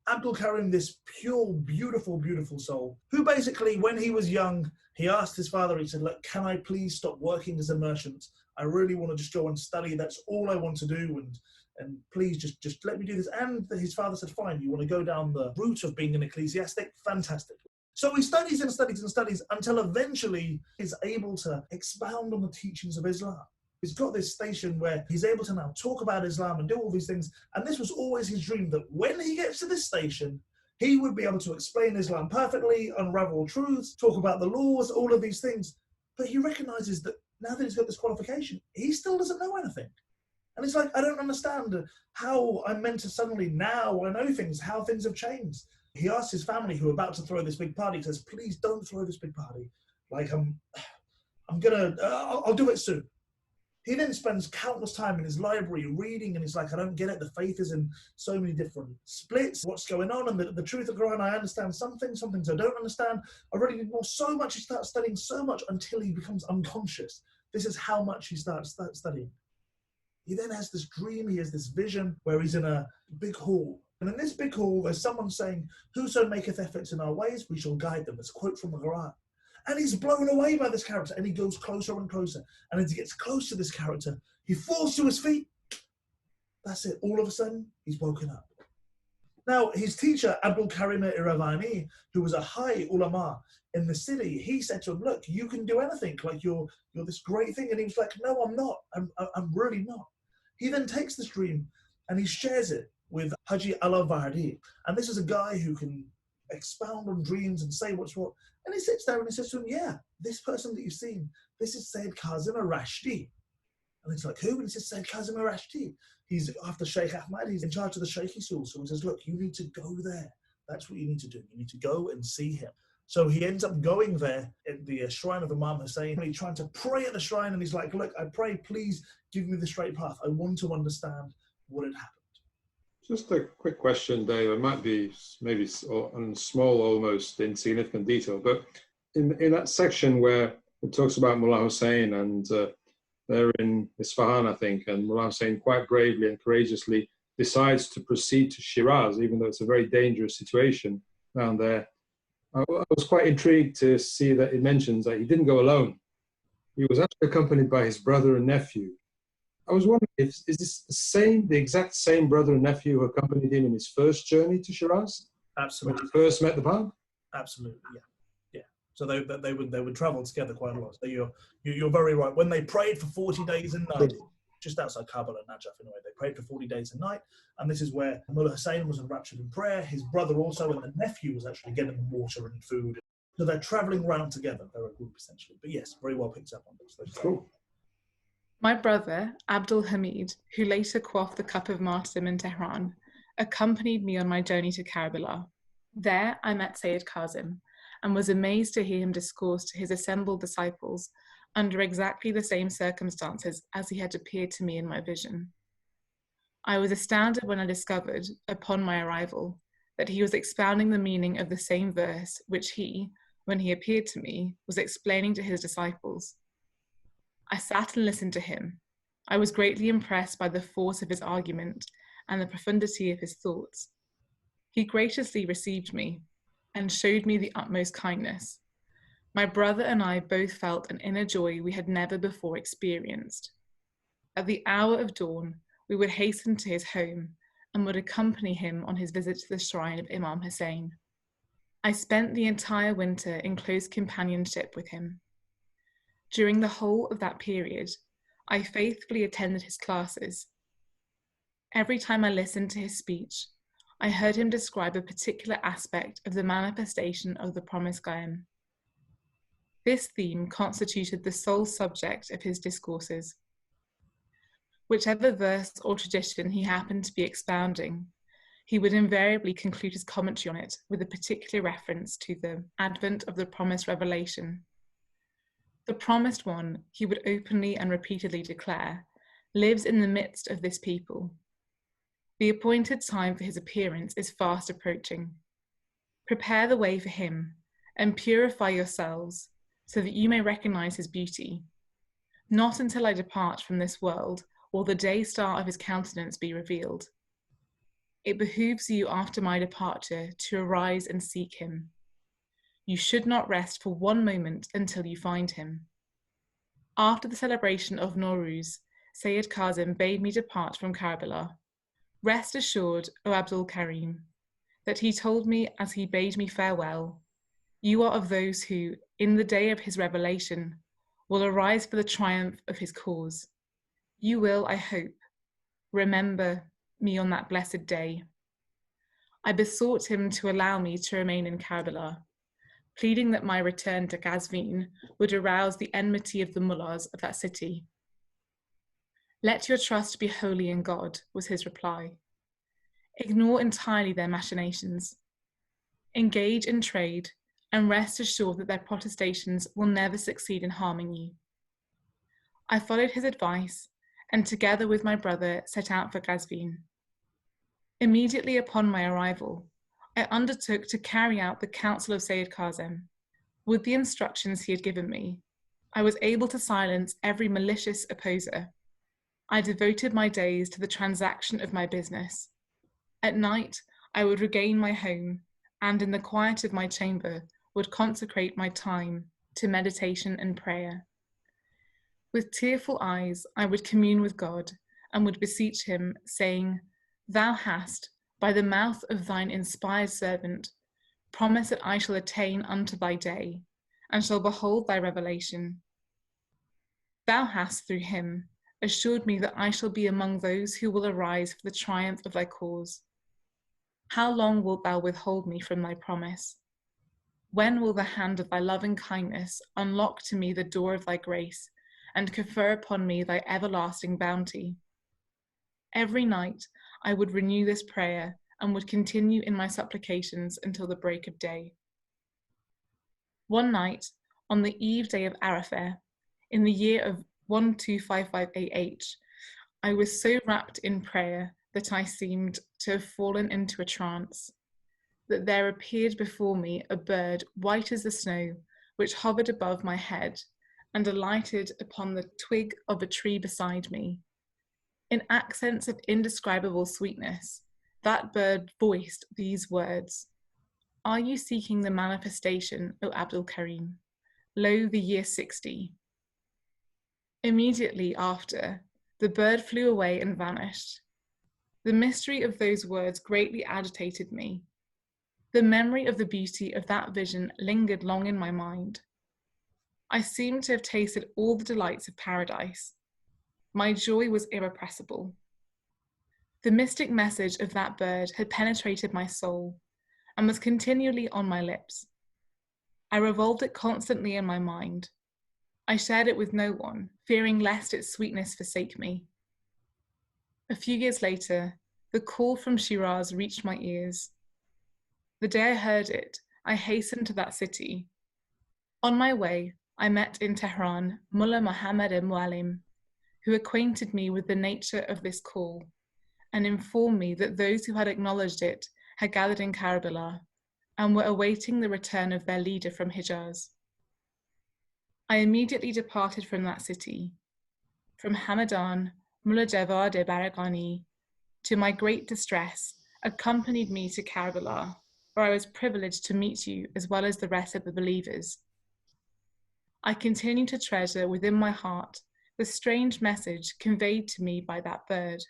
Abdul Karim, this pure, beautiful, beautiful soul, who basically, when he was young, he asked his father, he said, look, can I please stop working as a merchant? I really want to just go and study. That's all I want to do. And please just let me do this. And his father said, fine, you want to go down the route of being an ecclesiastic? Fantastic. So he studies and studies and studies until eventually he's able to expound on the teachings of Islam. He's got this station where he's able to now talk about Islam and do all these things. And this was always his dream, that when he gets to this station, he would be able to explain Islam perfectly, unravel truths, talk about the laws, all of these things. But he recognizes that now that he's got this qualification, he still doesn't know anything. And it's like, I don't understand how I'm meant to suddenly, now I know things, how things have changed. He asks his family, who are about to throw this big party, he says, please don't throw this big party. Like, I'll do it soon. He then spends countless time in his library reading, and he's like, I don't get it. The faith is in so many different splits. What's going on? And the truth of the Quran, I understand some things I don't understand. I really need more. So much, he starts studying so much until he becomes unconscious. This is how much he starts studying. He then has this dream, he has this vision where he's in a big hall. And in this big hall, there's someone saying, whoso maketh efforts in our ways, we shall guide them. It's a quote from the Quran. And he's blown away by this character, and he goes closer and closer. And as he gets close to this character, he falls to his feet. That's it. All of a sudden, he's woken up. Now, his teacher, Abdul Karim Iravani, who was a high ulama in the city, he said to him, look, you can do anything. Like, you're this great thing. And he was like, no, I'm not. I'm really not. He then takes this dream and he shares it with Haji Allah Vardi. And this is a guy who can expound on dreams and say what's what. And he sits there and he says to him, yeah, this person that you've seen, this is Sayyid Kazim Rashdi. And he's like, who? And he says, Sayyid Kazim Rashdi. He's after Sheikh Ahmad, he's in charge of the Sheikhi school. So he says, look, you need to go there. That's what you need to do. You need to go and see him. So he ends up going there at the shrine of Imam Hussein, and he's trying to pray at the shrine, and he's like, look, I pray, please give me the straight path. I want to understand what had happened. Just a quick question, Dave. It might be maybe on small, almost insignificant detail, but in that section where it talks about Mullah Hussein, and they're in Isfahan, I think, and Mullah Hussein quite bravely and courageously decides to proceed to Shiraz, even though it's a very dangerous situation down there. I was quite intrigued to see that it mentions that he didn't go alone. He was actually accompanied by his brother and nephew. I was wondering, is this the exact same brother and nephew who accompanied him in his first journey to Shiraz? Absolutely. When he first met the Bab? Absolutely, yeah. So they would travel together quite a lot. So you're very right. When they prayed for 40 days and nights, just outside Kabul and Najaf anyway, they prayed for 40 days and night, and this is where Mullah Hussein was enraptured in prayer. His brother also, and the nephew was actually getting them water and food. So they're traveling around together. They're a group essentially. But yes, very well picked up on this. Cool. My brother, Abdul Hamid, who later quaffed the cup of martyrdom in Tehran, accompanied me on my journey to Karbala. There I met Sayyid Kazim and was amazed to hear him discourse to his assembled disciples under exactly the same circumstances as he had appeared to me in my vision. I was astounded when I discovered, upon my arrival, that he was expounding the meaning of the same verse which he, when he appeared to me, was explaining to his disciples. I sat and listened to him. I was greatly impressed by the force of his argument and the profundity of his thoughts. He graciously received me and showed me the utmost kindness. My brother and I both felt an inner joy we had never before experienced. At the hour of dawn, we would hasten to his home and would accompany him on his visit to the shrine of Imam Hussein. I spent the entire winter in close companionship with him. During the whole of that period, I faithfully attended his classes. Every time I listened to his speech, I heard him describe a particular aspect of the manifestation of the promised Qaim. This theme constituted the sole subject of his discourses. Whichever verse or tradition he happened to be expounding, he would invariably conclude his commentary on it with a particular reference to the advent of the promised revelation. The promised one, he would openly and repeatedly declare, lives in the midst of this people. The appointed time for his appearance is fast approaching. Prepare the way for him and purify yourselves so that you may recognize his beauty. Not until I depart from this world will the day star of his countenance be revealed. It behooves you after my departure to arise and seek him. You should not rest for one moment until you find him. After the celebration of Nowruz, Sayyid Kazim bade me depart from Karbala. Rest assured, O Abdul Karim, that he told me as he bade me farewell, you are of those who, in the day of his revelation, will arise for the triumph of his cause. You will, I hope, remember me on that blessed day. I besought him to allow me to remain in Karbala, pleading that my return to Qazvin would arouse the enmity of the mullahs of that city. Let your trust be wholly in God, was his reply. Ignore entirely their machinations. Engage in trade and rest assured that their protestations will never succeed in harming you. I followed his advice and together with my brother set out for Qazvin. Immediately upon my arrival, I undertook to carry out the counsel of Sayyid Kazim. With the instructions he had given me, I was able to silence every malicious opposer. I devoted my days to the transaction of my business. At night, I would regain my home and in the quiet of my chamber would consecrate my time to meditation and prayer. With tearful eyes, I would commune with God and would beseech him, saying, Thou hast, by the mouth of thine inspired servant, promised that I shall attain unto thy day, and shall behold thy revelation. Thou hast, through him, assured me that I shall be among those who will arise for the triumph of thy cause. How long wilt thou withhold me from thy promise? When will the hand of thy loving kindness unlock to me the door of thy grace, and confer upon me thy everlasting bounty? Every night I would renew this prayer and would continue in my supplications until the break of day. One night, on the eve day of Arafah, in the year of 1255 AH, I was so wrapped in prayer that I seemed to have fallen into a trance, that there appeared before me a bird white as the snow, which hovered above my head and alighted upon the twig of a tree beside me. In accents of indescribable sweetness, that bird voiced these words, Are you seeking the manifestation, O Abdul Karim? Lo, the year 60. Immediately after, the bird flew away and vanished. The mystery of those words greatly agitated me. The memory of the beauty of that vision lingered long in my mind. I seemed to have tasted all the delights of paradise. My joy was irrepressible. The mystic message of that bird had penetrated my soul and was continually on my lips. I revolved it constantly in my mind. I shared it with no one, fearing lest its sweetness forsake me. A few years later, the call from Shiraz reached my ears. The day I heard it, I hastened to that city. On my way, I met in Tehran Mullah Muhammad Mualim, who acquainted me with the nature of this call and informed me that those who had acknowledged it had gathered in Karbala and were awaiting the return of their leader from Hijaz. I immediately departed from that city. From Hamadan, Mullah Javad Baragani, to my great distress, accompanied me to Karbala, where I was privileged to meet you as well as the rest of the believers. I continue to treasure within my heart the strange message conveyed to me by that bird.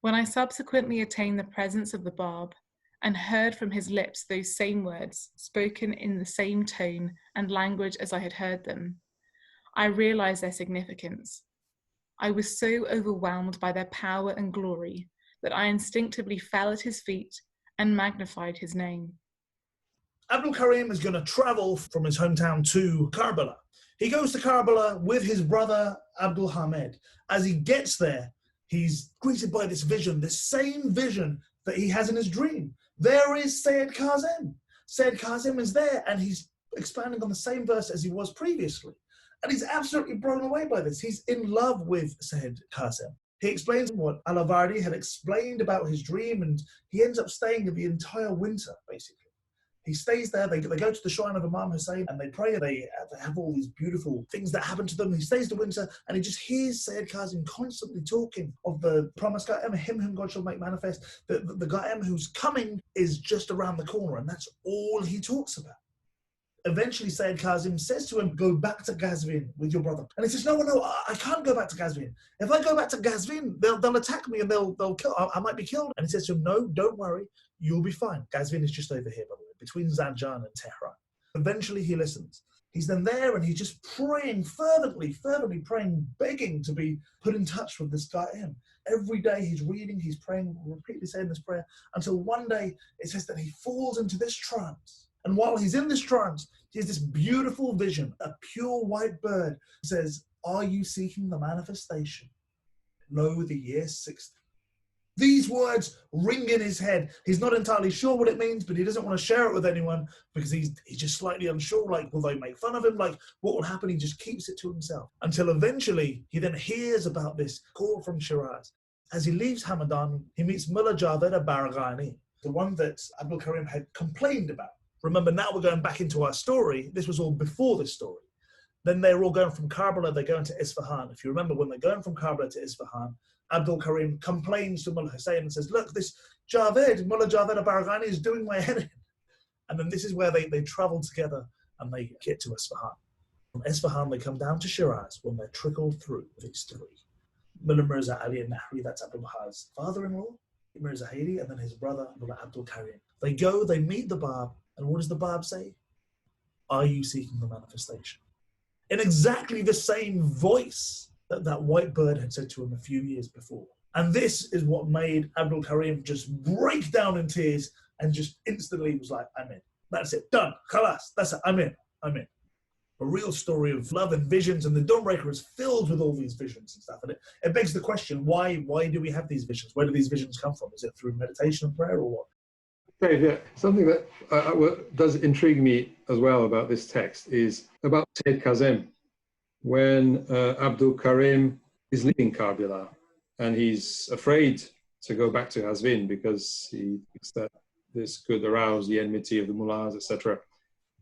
When I subsequently attained the presence of the Bab and heard from his lips those same words spoken in the same tone and language as I had heard them, I realized their significance. I was so overwhelmed by their power and glory that I instinctively fell at his feet and magnified his name. Abdul Karim is going to travel from his hometown to Karbala. He goes to Karbala with his brother Abdul Hamid. As he gets there, he's greeted by this vision, this same vision that he has in his dream. There is Sayyid Kazim. Sayyid Kazim is there, and he's expanding on the same verse as he was previously. And he's absolutely blown away by this. He's in love with Sayyid Kazim. He explains what Alavardi had explained about his dream, and he ends up staying the entire winter, basically. He stays there, they go to the shrine of Imam Hussein and they pray, they have all these beautiful things that happen to them. He stays the winter and he just hears Sayyid Kazim constantly talking of the promised Ga'em, him whom God shall make manifest. The Ga'em who's coming is just around the corner, and that's all he talks about. Eventually, Sayyid Kazim says to him, go back to Ghazvin with your brother. And he says, no, I can't go back to Ghazvin. If I go back to Ghazvin, they'll attack me and they'll kill. I might be killed. And he says to him, no, don't worry. You'll be fine. Ghazvin is just over here, by the way, between Zanjan and Tehran. Eventually, he listens. He's then there and he's just praying fervently praying, begging to be put in touch with this Ga'em. Every day he's reading, he's praying, repeatedly saying this prayer, until one day it says that he falls into this trance. And while he's in this trance, he has this beautiful vision. A pure white bird says, are you seeking the manifestation? Lo, the year 60. These words ring in his head. He's not entirely sure what it means, but he doesn't want to share it with anyone because he's just slightly unsure. Like, will they make fun of him? Like, what will happen? He just keeps it to himself until eventually he then hears about this call from Shiraz. As he leaves Hamadan, he meets Mullah Javed Barghani, the one that Abdul Karim had complained about. Remember, now we're going back into our story. This was all before this story. Then they're all going from Karbala, they're going to Isfahan. If you remember, when they're going from Karbala to Isfahan, Abdul Karim complains to Mullah Hussein and says, look, this Mullah Javed Barghani is doing my head in. And then this is where they travel together and they get to Isfahan. From Isfahan, they come down to Shiraz when they're trickled through these three. Mullah Mirza Ali al-Nahri, that's Abdul Baha's father-in-law, Mirza Haidi, and then his brother, Mullah Abdul Karim. They go, they meet the Bab, and what does the Bab say? Are you seeking the manifestation? In exactly the same voice that white bird had said to him a few years before. And this is what made Abdul Karim just break down in tears and just instantly was like, I'm in. That's it, done, khalas, that's it, I'm in. A real story of love and visions, and the Dawnbreaker is filled with all these visions and stuff. And it begs the question, why do we have these visions? Where do these visions come from? Is it through meditation and prayer or what? Dave, yeah, something that does intrigue me as well about this text is about Sayyid Kazim. When Abdul Karim is leaving Karbala and he's afraid to go back to Ghazvin because he thinks that this could arouse the enmity of the mullahs, etc.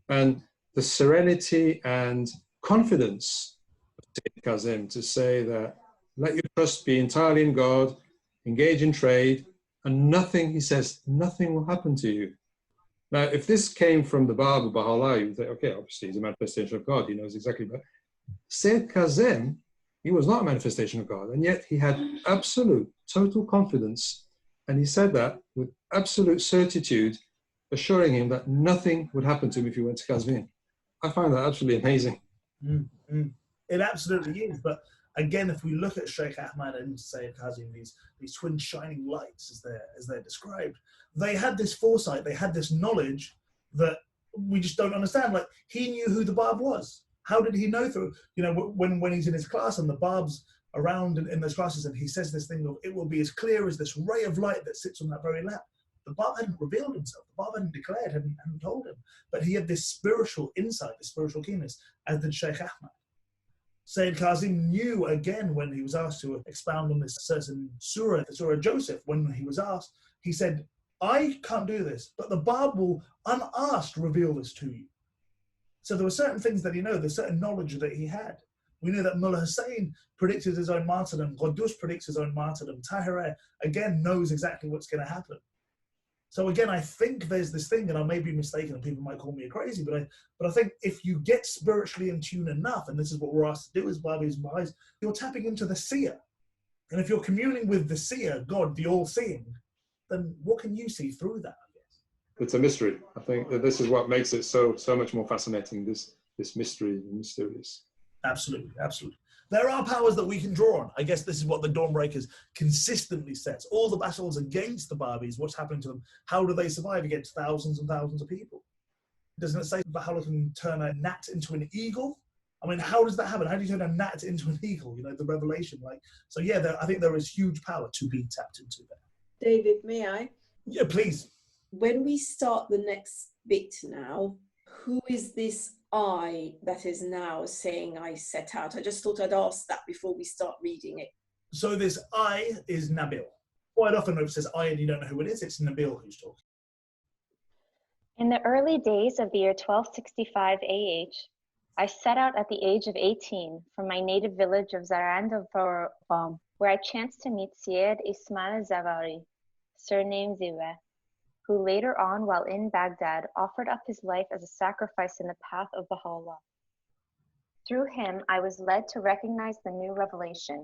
And the serenity and confidence of Sayyid Kazim to say that let your trust be entirely in God, engage in trade, and nothing, he says, nothing will happen to you. Now, if this came from the Bab of Baha'u'llah, you would think, okay, obviously he's a manifestation of God, he knows exactly. But Sayyid Kazim, he was not a manifestation of God, and yet he had absolute, total confidence, and he said that with absolute certitude assuring him that nothing would happen to him if he went to Kazvin. I find that absolutely amazing. It absolutely is. But again, if we look at Sheikh Ahmad and Sayyid Kazim, these twin shining lights as they're described, they had this foresight, they had this knowledge that we just don't understand. Like, he knew who the Bab was. How did he know through, when he's in his class and the Bab's around in those classes and he says this thing of, it will be as clear as this ray of light that sits on that very lap. The Bab hadn't revealed himself. The Bab hadn't declared, hadn't told him. But he had this spiritual insight, this spiritual keenness, as did Sheikh Ahmad. Sayyid Kazim knew again when he was asked to expound on this certain surah, the Surah Joseph, when he was asked, he said, I can't do this, but the Bab will unasked reveal this to you. So there were certain things that he knew, there's certain knowledge that he had. We know that Mullah Hussein predicted his own martyrdom, Quddus predicts his own martyrdom, Tahireh again knows exactly what's going to happen. So again, I think there's this thing, and I may be mistaken, and people might call me crazy, but I think if you get spiritually in tune enough, and this is what we're asked to do as Babis and Baha'is, you're tapping into the seer. And if you're communing with the seer, God, the all-seeing, then what can you see through that, I guess? It's a mystery. I think that this is what makes it so much more fascinating, this mystery, mysterious. Absolutely, absolutely. There are powers that we can draw on. I guess this is what the Dawnbreakers consistently says. All the battles against the Babis, what's happening to them? How do they survive against thousands and thousands of people? Doesn't it say Baha'u'llah can turn a gnat into an eagle? I mean, how does that happen? How do you turn a gnat into an eagle? The revelation. So yeah, I think there is huge power to be tapped into there. David, may I? Yeah, please. When we start the next bit now, who is this I that is now saying I set out? I just thought I'd ask that before we start reading it. So this I is Nabil. Quite often when it says I and you don't know who it is, it's Nabil who's talking. In the early days of the year 1265 AH, I set out at the age of 18 from my native village of Zarand of Barum, where I chanced to meet Syed Ismail Zavari, surnamed Ziwe, who later on, while in Baghdad, offered up his life as a sacrifice in the path of Baha'u'llah. Through him, I was led to recognize the new revelation.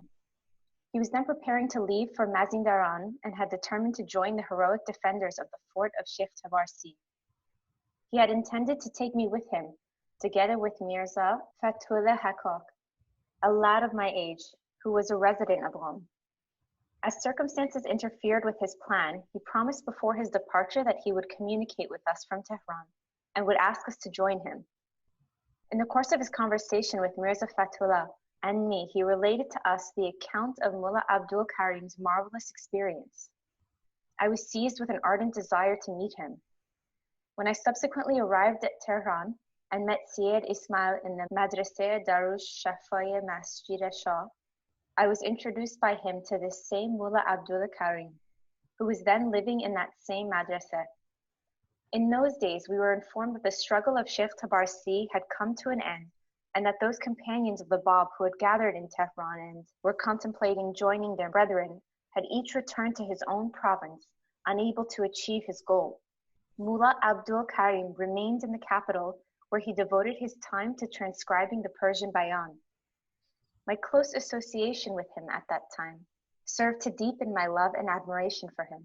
He was then preparing to leave for Mazindaran and had determined to join the heroic defenders of the fort of Sheikh Tabarsi. He had intended to take me with him, together with Mirza Fatullah Hakok, a lad of my age, who was a resident of Qom. As circumstances interfered with his plan, he promised before his departure that he would communicate with us from Tehran and would ask us to join him. In the course of his conversation with Mirza Fatullah and me, he related to us the account of Mullah Abdul Karim's marvelous experience. I was seized with an ardent desire to meet him. When I subsequently arrived at Tehran and met Syed Ismail in the Madrasa Darush Shafaya Masjid Shah, I was introduced by him to this same Mullah Abdul Karim, who was then living in that same madrasa. In those days, we were informed that the struggle of Sheikh Tabarsi had come to an end, and that those companions of the Bab who had gathered in Tehran and were contemplating joining their brethren had each returned to his own province, unable to achieve his goal. Mullah Abdul Karim remained in the capital, where he devoted his time to transcribing the Persian Bayan. My close association with him at that time served to deepen my love and admiration for him.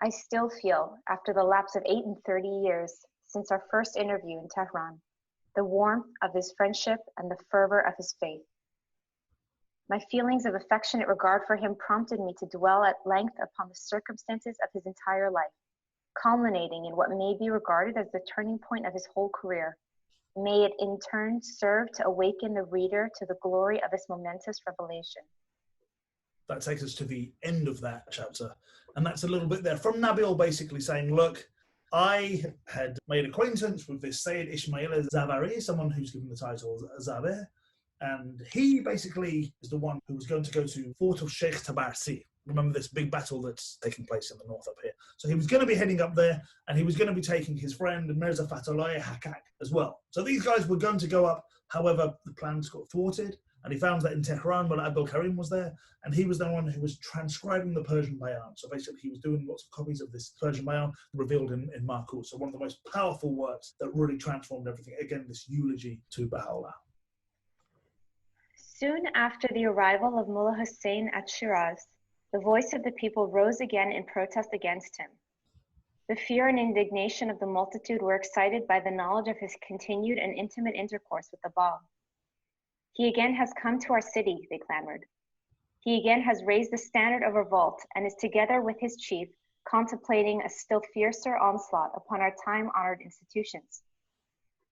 I still feel, after the lapse of 38 years since our first interview in Tehran, the warmth of his friendship and the fervor of his faith. My feelings of affectionate regard for him prompted me to dwell at length upon the circumstances of his entire life, culminating in what may be regarded as the turning point of his whole career. May it in turn serve to awaken the reader to the glory of this momentous revelation. That takes us to the end of that chapter. And that's a little bit there from Nabil basically saying, look, I had made acquaintance with this Sayyid Ismail Zavari, someone who's given the title Zabir, and he basically is the one who was going to go to fort of Sheikh Tabarsi. Remember this big battle that's taking place in the north up here. So he was going to be heading up there, and he was going to be taking his friend Mirza Fatullah Hakak as well. So these guys were going to go up. However, the plans got thwarted, and he found that in Tehran, Mullah Abdul Karim was there, and he was the one who was transcribing the Persian Bayan. So basically, he was doing lots of copies of this Persian Bayan revealed in Marcus. So one of the most powerful works that really transformed everything. Again, this eulogy to Baha'u'llah. Soon after the arrival of Mullah Hussein at Shiraz, the voice of the people rose again in protest against him. The fear and indignation of the multitude were excited by the knowledge of his continued and intimate intercourse with the Bab. He again has come to our city, they clamored. He again has raised the standard of revolt and is together with his chief contemplating a still fiercer onslaught upon our time-honored institutions.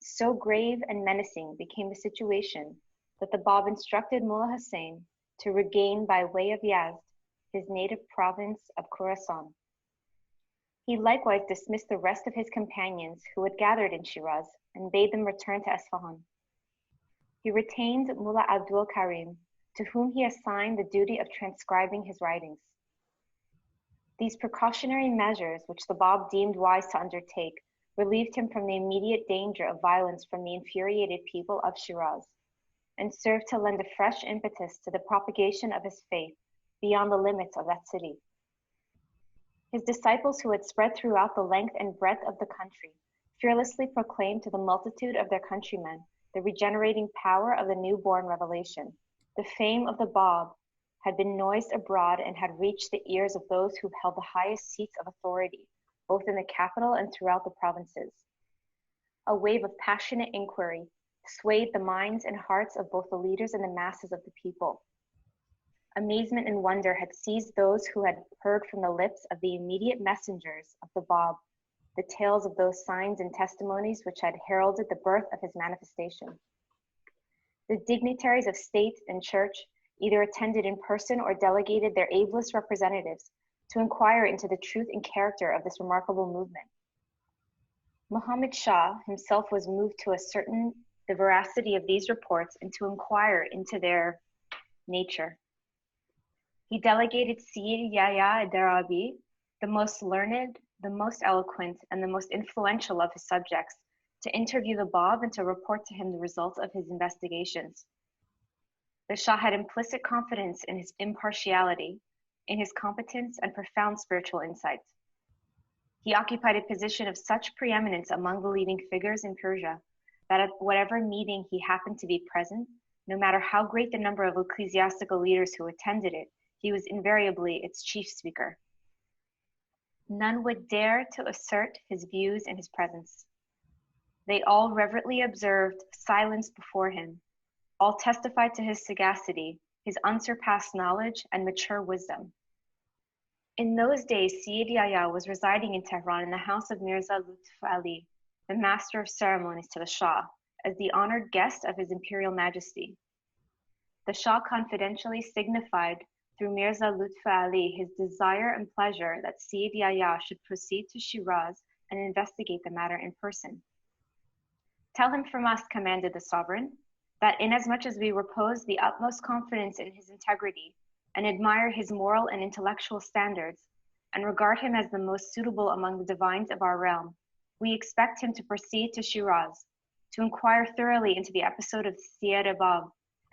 So grave and menacing became the situation that the Bab instructed Mullah Hussein to regain by way of Yazd his native province of Khorasan. He likewise dismissed the rest of his companions who had gathered in Shiraz and bade them return to Esfahan. He retained Mullah Abdul Karim, to whom he assigned the duty of transcribing his writings. These precautionary measures, which the Bab deemed wise to undertake, relieved him from the immediate danger of violence from the infuriated people of Shiraz, and served to lend a fresh impetus to the propagation of his faith beyond the limits of that city. His disciples, who had spread throughout the length and breadth of the country, fearlessly proclaimed to the multitude of their countrymen the regenerating power of the newborn revelation. The fame of the Bab had been noised abroad and had reached the ears of those who held the highest seats of authority, both in the capital and throughout the provinces. A wave of passionate inquiry swayed the minds and hearts of both the leaders and the masses of the people. Amazement and wonder had seized those who had heard from the lips of the immediate messengers of the Bab the tales of those signs and testimonies which had heralded the birth of his manifestation. The dignitaries of state and church either attended in person or delegated their ablest representatives to inquire into the truth and character of this remarkable movement. Muhammad Shah himself was moved to ascertain the veracity of these reports and to inquire into their nature. He delegated Sayyid Yahya Darabi, the most learned, the most eloquent, and the most influential of his subjects, to interview the Bab and to report to him the results of his investigations. The Shah had implicit confidence in his impartiality, in his competence and profound spiritual insight. He occupied a position of such preeminence among the leading figures in Persia that at whatever meeting he happened to be present, no matter how great the number of ecclesiastical leaders who attended it, he was invariably its chief speaker. None would dare to assert his views in his presence. They all reverently observed silence before him. All testified to his sagacity, his unsurpassed knowledge, and mature wisdom. In those days, Sayyid Yahya was residing in Tehran in the house of Mirza Lutf Ali, the master of ceremonies to the Shah, as the honored guest of His Imperial Majesty. The Shah confidentially signified through Mirza Lutf Ali his desire and pleasure that Sayyid Yahya should proceed to Shiraz and investigate the matter in person. Tell him from us, commanded the sovereign, that inasmuch as we repose the utmost confidence in his integrity and admire his moral and intellectual standards and regard him as the most suitable among the divines of our realm, we expect him to proceed to Shiraz, to inquire thoroughly into the episode of Sayyid Bab,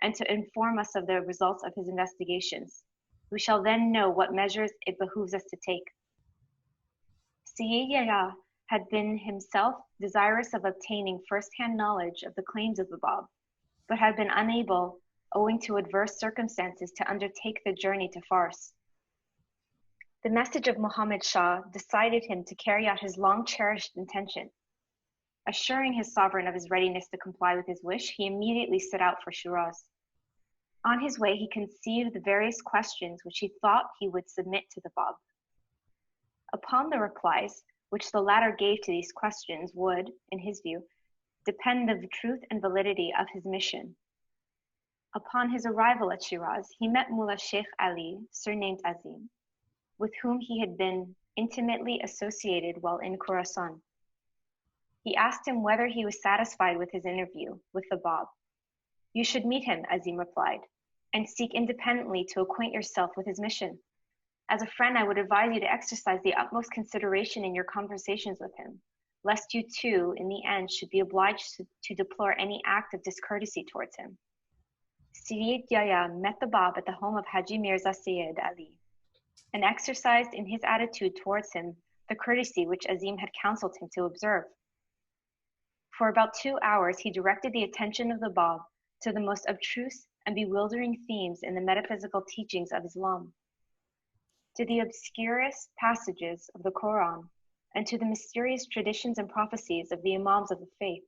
and to inform us of the results of his investigations. We shall then know what measures it behooves us to take. Sayyid Yahya had been himself desirous of obtaining first-hand knowledge of the claims of the Bab, but had been unable, owing to adverse circumstances, to undertake the journey to Fars. The message of Muhammad Shah decided him to carry out his long-cherished intention. Assuring his sovereign of his readiness to comply with his wish, he immediately set out for Shiraz. On his way, he conceived the various questions which he thought he would submit to the Bab. Upon the replies, which the latter gave to these questions would, in his view, depend the truth and validity of his mission. Upon his arrival at Shiraz, he met Mullah Sheikh Ali, surnamed Azim, with whom he had been intimately associated while in Khorasan. He asked him whether he was satisfied with his interview with the Bab. You should meet him, Azim replied, and seek independently to acquaint yourself with his mission. As a friend, I would advise you to exercise the utmost consideration in your conversations with him, lest you too, in the end, should be obliged to deplore any act of discourtesy towards him. Sayyid Yahya met the Bab at the home of Haji Mirza Sayyid Ali, and exercised in his attitude towards him the courtesy which Azim had counseled him to observe. For about 2 hours, he directed the attention of the Bab to the most abstruse and bewildering themes in the metaphysical teachings of Islam, to the obscurest passages of the Quran, and to the mysterious traditions and prophecies of the Imams of the faith.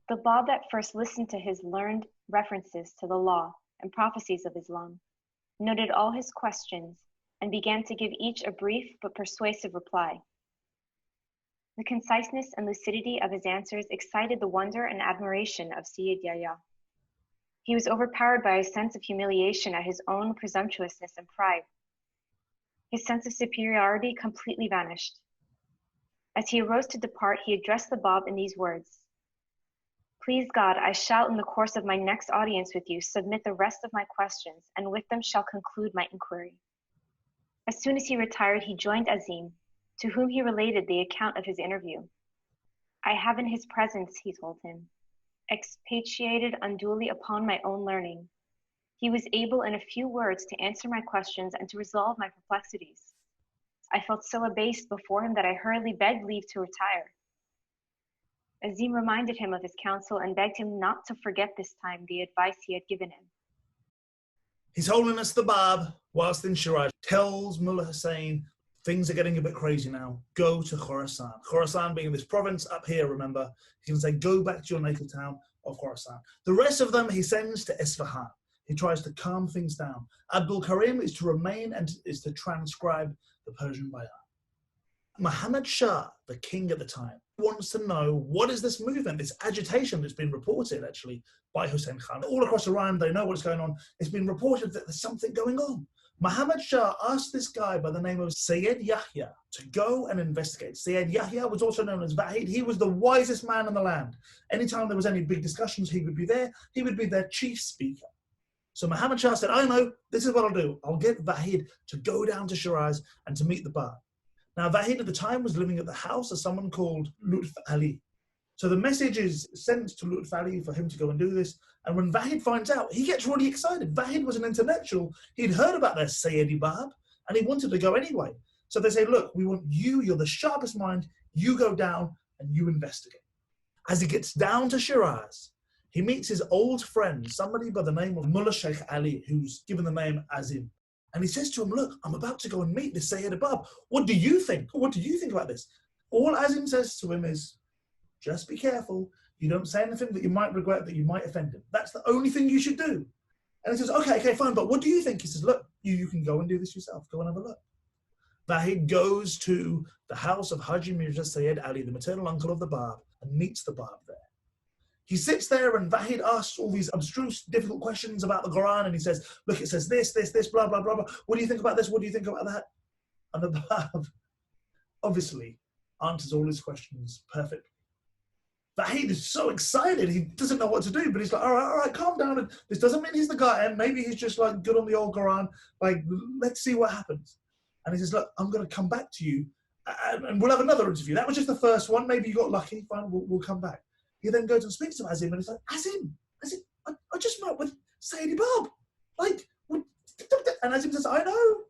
The Bab at first listened to his learned references to the law and prophecies of Islam, noted all his questions, and began to give each a brief but persuasive reply. The conciseness and lucidity of his answers excited the wonder and admiration of Sayyid Yahya. He was overpowered by a sense of humiliation at his own presumptuousness and pride. His sense of superiority completely vanished. As he arose to depart, he addressed the Bab in these words: "Please God, I shall in the course of my next audience with you submit the rest of my questions, and with them shall conclude my inquiry." As soon as he retired, he joined Azim, to whom he related the account of his interview. "I have in his presence," he told him, "expatiated unduly upon my own learning. He was able in a few words to answer my questions and to resolve my perplexities. I felt so abased before him that I hurriedly begged leave to retire." Azim reminded him of his counsel and begged him not to forget this time the advice he had given him. His Holiness the Bab, whilst in Shiraz, tells Mullah Hussein, things are getting a bit crazy now. Go to Khorasan. Khorasan being this province up here, remember. He's going to say, go back to your native town of Khorasan. The rest of them he sends to Isfahan. He tries to calm things down. Abdul Karim is to remain and is to transcribe the Persian Bayat. Muhammad Shah, the king at the time, wants to know what is this movement, this agitation that's been reported actually by Hussein Khan. All across Iran, they know what's going on. It's been reported that there's something going on. Muhammad Shah asked this guy by the name of Sayyid Yahya to go and investigate. Sayyid Yahya was also known as Vahid. He was the wisest man in the land. Anytime there was any big discussions, he would be there. He would be their chief speaker. So Muhammad Shah said, I know, this is what I'll do. I'll get Vahid to go down to Shiraz and to meet the Bab. Now, Vahid at the time was living at the house of someone called Lutf Ali. So the message is sent to Lutf Ali for him to go and do this. And when Vahid finds out, he gets really excited. Vahid was an intellectual. He'd heard about their Sayyidi Bab, and he wanted to go anyway. So they say, look, we want you, you're the sharpest mind, you go down and you investigate. As he gets down to Shiraz, he meets his old friend, somebody by the name of Mullah Sheikh Ali, who's given the name Azim. And he says to him, look, I'm about to go and meet this Sayyid Bab. What do you think? What do you think about this? All Azim says to him is, just be careful. You don't say anything that you might regret, that you might offend him. That's the only thing you should do. And he says, okay, fine, but what do you think? He says, look, you can go and do this yourself. Go and have a look. Vahid goes to the house of Haji Mirza Sayyid Ali, the maternal uncle of the Bab, and meets the Bab there. He sits there and Vahid asks all these abstruse, difficult questions about the Quran, and he says, look, it says this, blah, blah, blah, blah. What do you think about this? What do you think about that? And the Bab obviously answers all his questions perfectly. Vahid is so excited, he doesn't know what to do, but he's like, all right, calm down. And this doesn't mean he's the guy, and maybe he's just like good on the old Quran. Like, let's see what happens. And he says, look, I'm going to come back to you, and we'll have another interview. That was just the first one. Maybe you got lucky. Fine, we'll come back. He then goes and speaks to Azim, and he's like, Azim, I just met with Sayyidi Bab. Like, and Azim says, I know.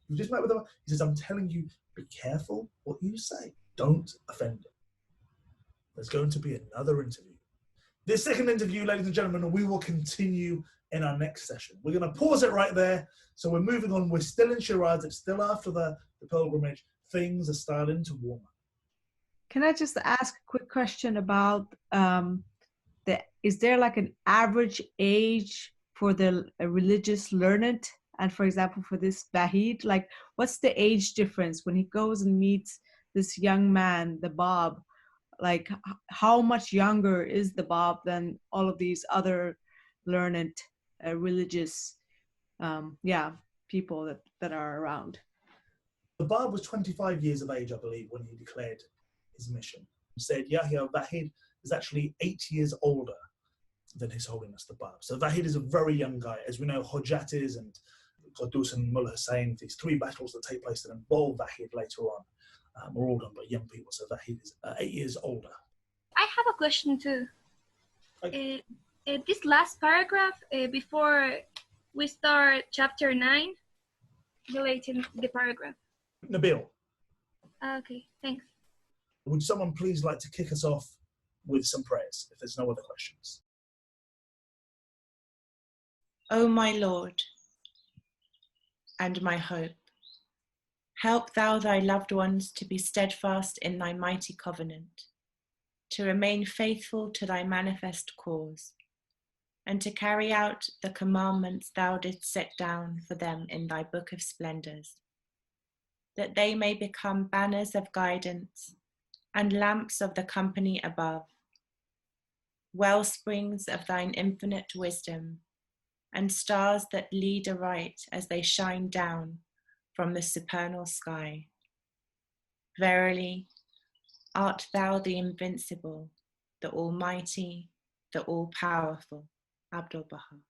You just met with him. He says, I'm telling you, be careful what you say. Don't offend him. There's going to be another interview. This second interview, ladies and gentlemen, we will continue in our next session. We're going to pause it right there. So we're moving on. We're still in Shiraz. It's still after the pilgrimage. Things are starting to warm up. Can I just ask a quick question about is there like an average age for the religious learned? And for example, for this Vahid, like what's the age difference when he goes and meets this young man, the Bab? Like how much younger is the Bab than all of these other learned religious people that are around? The Bab was 25 years of age, I believe, when he declared his mission. He said Yahya Vahid is actually 8 years older than His Holiness the Bab. So Vahid is a very young guy. As we know, Hujjat is and Qudus and Mullah Hussein, these three battles that take place that involve Vahid later on, were all done by young people. So Vahid is 8 years older. I have a question too. This last paragraph, before we start chapter 9, relating the paragraph. Nabil. Okay, thanks. Would someone please like to kick us off with some prayers, if there's no other questions? O my Lord and my hope, Help thou thy loved ones to be steadfast in thy mighty covenant, to remain faithful to thy manifest cause, and to carry out the commandments thou didst set down for them in thy book of splendors, that they may become banners of guidance and lamps of the company above, well springs of thine infinite wisdom, and stars that lead aright as they shine down from the supernal sky. Verily, art thou the invincible, the almighty, the all-powerful, Abdul Baha.